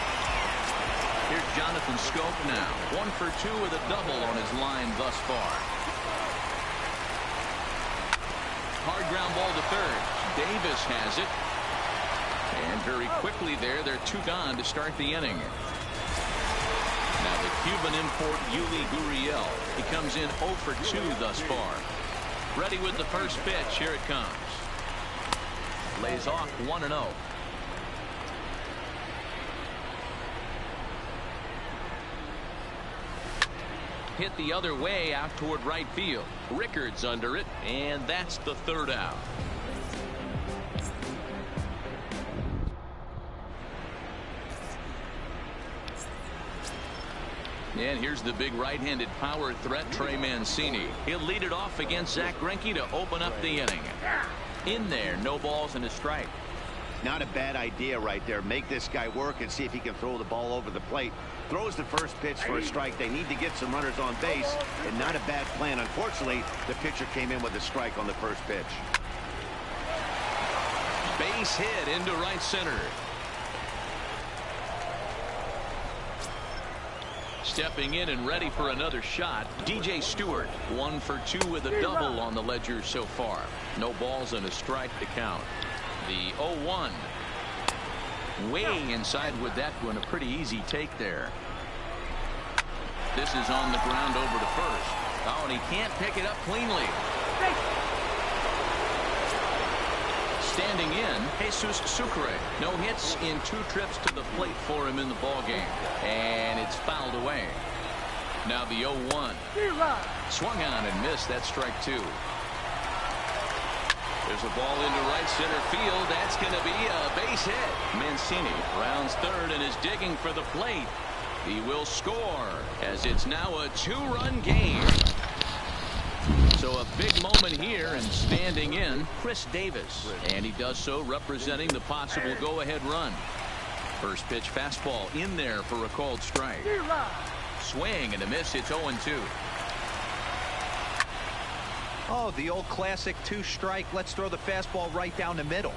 S3: Here's Jonathan Scope now. 1 for 2 with a double on his line thus far. Hard ground ball to third. Davis has it. And very quickly there, they're 2 gone to start the inning. Now the Cuban import Yuli Gurriel. He comes in 0 for 2 thus far. Ready with the first pitch. Here it comes. Lays off 1-0. Hit the other way out toward right field. Rickard's under it, and that's the 3rd out. And here's the big right-handed power threat, Trey Mancini. He'll lead it off against Zach Greinke to open up the inning. In there, no balls and a strike.
S1: Not a bad idea right there. Make this guy work and see if he can throw the ball over the plate. Throws the first pitch for a strike. They need to get some runners on base, and not a bad plan. Unfortunately, the pitcher came in with a strike on the first pitch.
S3: Base hit into right center. Stepping in and ready for another shot, DJ Stewart. 1 for 2 with a double on the ledger so far. No balls and a strike to count. The 0-1. Way inside with that one. A pretty easy take there. This is on the ground over to first. Oh, and he can't pick it up cleanly. Standing in, Jesus Sucre. No hits in 2 trips to the plate for him in the ballgame. And it's fouled away. Now the 0-1. Swung on and missed. That's strike 2. There's a ball into right center field. That's going to be a base hit. Mancini rounds third and is digging for the plate. He will score as it's now a 2-run game. So a big moment here, and standing in, Chris Davis. And he does so representing the possible go-ahead run. First pitch fastball in there for a called strike. Swing and a miss. It's 0-2.
S4: Oh, the old classic 2-strike. Let's throw the fastball right down the middle.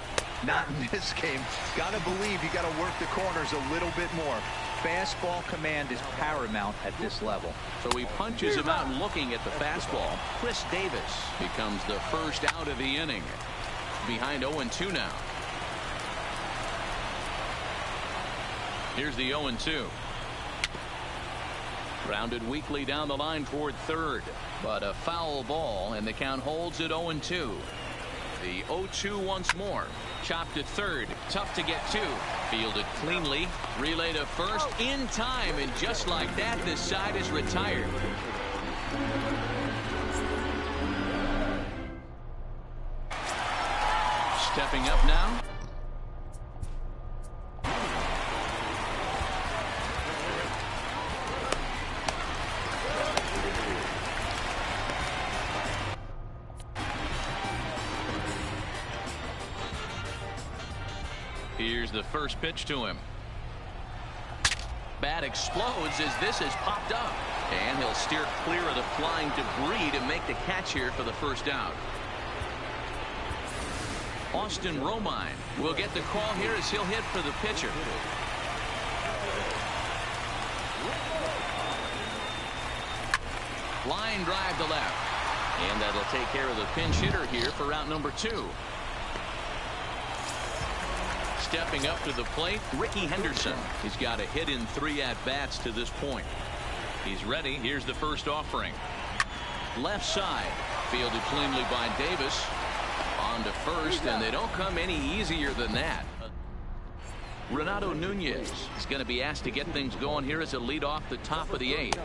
S4: Not in this game. Gotta believe you gotta work the corners a little bit more. Fastball command is paramount at this level.
S3: So he punches him out looking at the fastball. Chris Davis becomes the first out of the inning. Behind 0-2 now. Here's the 0-2. Grounded weakly down the line toward third, but a foul ball, and the count holds at 0-2. The 0-2 once more. Chopped at third. Tough to get to. Fielded cleanly. Relay to first in time, and just like that, this side is retired. Stepping up now. Here's the first pitch to him. bat explodes as this has popped up. And he'll steer clear of the flying debris to make the catch here for the first out. Austin Romine will get the call here as he'll hit for the pitcher. Line drive to left. And that'll take care of the pinch hitter here for route number 2. Stepping up to the plate, Ricky Henderson. He's got a hit in 3 at-bats to this point. He's ready. Here's the first offering. Left side. Fielded cleanly by Davis. On to first, and they don't come any easier than that. Renato Nunez is going to be asked to get things going here as a lead off the top of the 8th.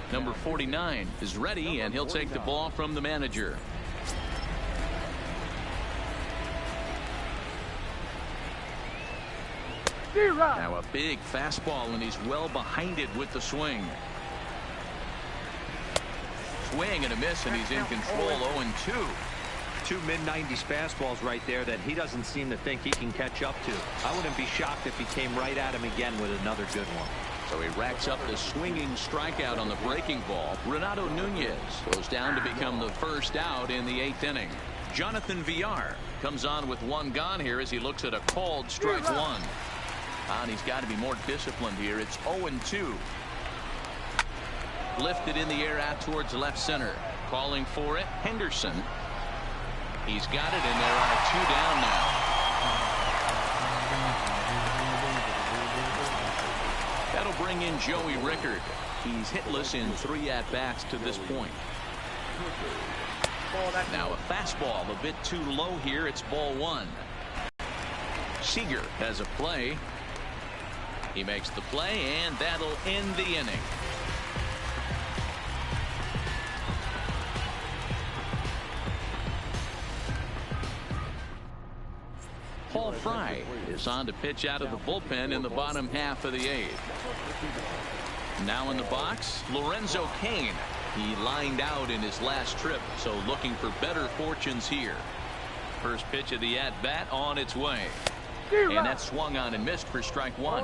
S3: Number 49 is ready, and he'll take the ball from the manager. Now a big fastball, and he's well behind it with the swing. Swing and a miss, and he's in control. 0-2.
S4: 2 mid-90s fastballs right there that he doesn't seem to think he can catch up to. I wouldn't be shocked if he came right at him again with another good one.
S3: So he racks up the swinging strikeout on the breaking ball. Renato Nunez goes down to become the first out in the 8th inning. Jonathan Villar comes on with 1 gone here as he looks at a called strike 1. And he's got to be more disciplined here. It's 0-2. Lifted in the air out towards left center. Calling for it, Henderson. He's got it, and there are 2 down now. That'll bring in Joey Rickard. He's hitless in 3 at-bats to this point. Now a fastball a bit too low here. It's ball 1. Seager has a play. He makes the play, and that'll end the inning. Paul Fry is on to pitch out of the bullpen in the bottom half of the 8th. Now in the box, Lorenzo Cain. He lined out in his last trip, so looking for better fortunes here. First pitch of the at-bat on its way. And that swung on and missed for strike 1.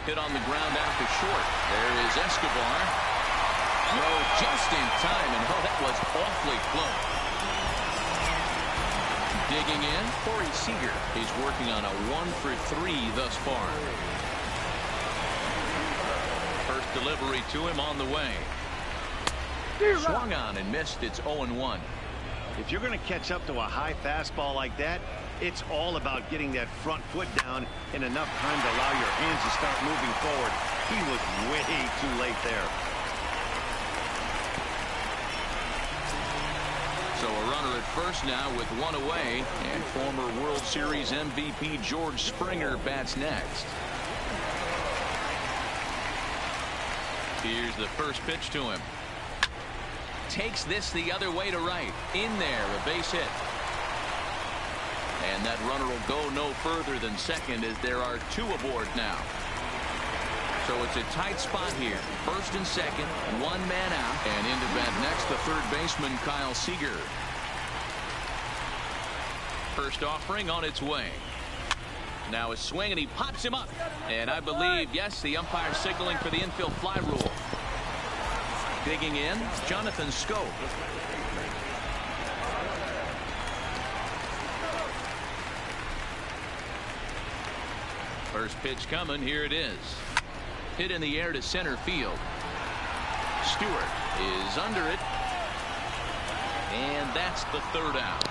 S3: Hit on the ground out to short. There is Escobar. No, just in time, and oh, that was awfully close. Digging in, Corey Seager. He's working on a 1-for-3 thus far. First delivery to him on the way. Swung on and missed. It's 0-1.
S1: If you're going to catch up to a high fastball like that, it's all about getting that front foot down in enough time to allow your hands to start moving forward. He was way too late there.
S3: So a runner at first now with 1 away, and former World Series MVP George Springer bats next. Here's the first pitch to him. Takes this the other way to right. In there, a base hit. And that runner will go no further than second as there are 2 aboard now. So it's a tight spot here. First and second, 1 man out. And into bat next, the third baseman, Kyle Seager. First offering on its way. Now a swing, and he pops him up. And I believe, yes, the umpire signaling for the infield fly rule. Digging in, Jonathan Scope. First pitch coming. Here it is. Hit in the air to center field. Stewart is under it. And that's the third out.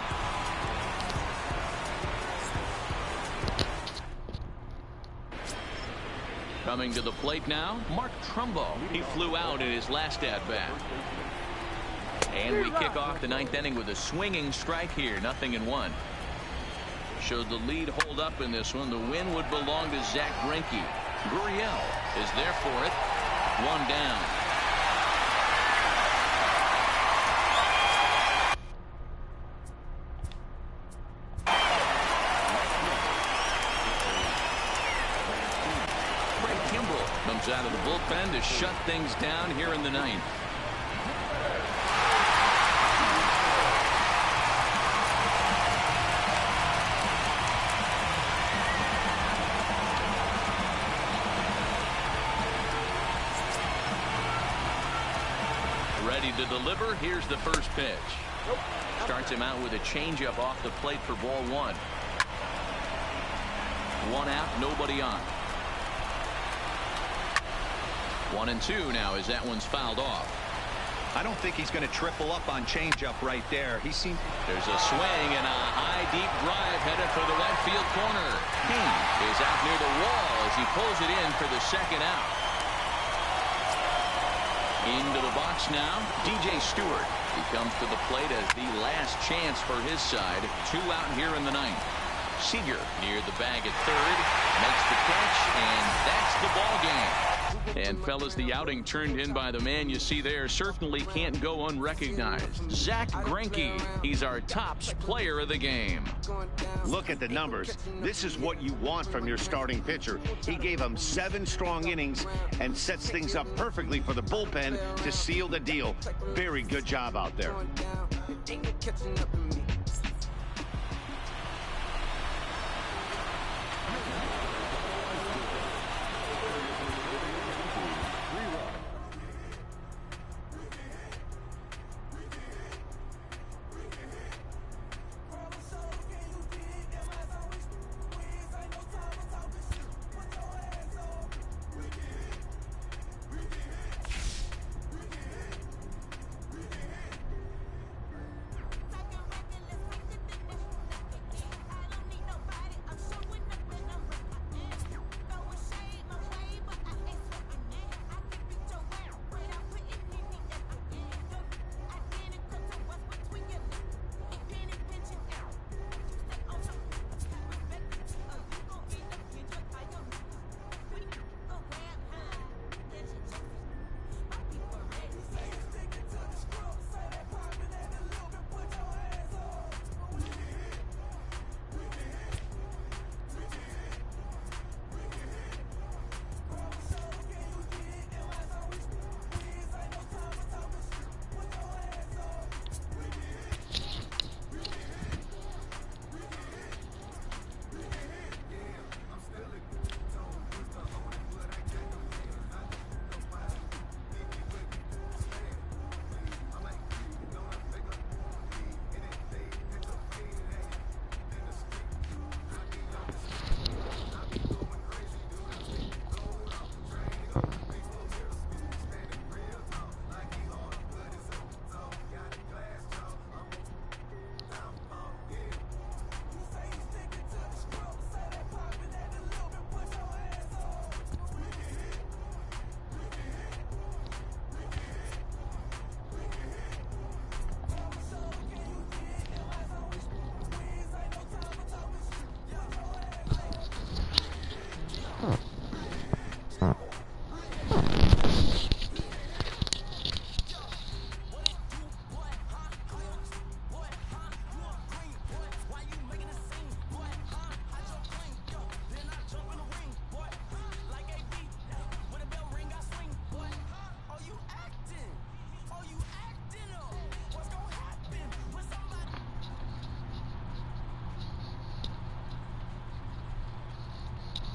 S3: Coming to the plate now, Mark Trumbo. He flew out in his last at-bat. And we kick off the 9th inning with a swinging strike here. 0-1. Should the lead hold up in this one, the win would belong to Zach Greinke. Gurriel is there for it. 1 down. comes out of the bullpen to shut things down here in the ninth. Ready to deliver. Here's the first pitch. Starts him out with a changeup off the plate for ball one. One out, nobody on. 1-2 now as that one's fouled off.
S4: I don't think he's going to triple up on changeup right there. There's
S3: a swing and a high deep drive headed for the right field corner. King is out near the wall as he pulls it in for the second out. Into the box now, DJ Stewart. He comes to the plate as the last chance for his side. 2 out here in the ninth. Seager near the bag at third, makes the catch, and that's the ball game. And fellas, the outing turned in by the man you see there certainly can't go unrecognized. Zach Greinke, he's our tops player of the game.
S1: Look at the numbers. This is what you want from your starting pitcher. He gave him 7 strong innings and sets things up perfectly for the bullpen to seal the deal. Very good job out there.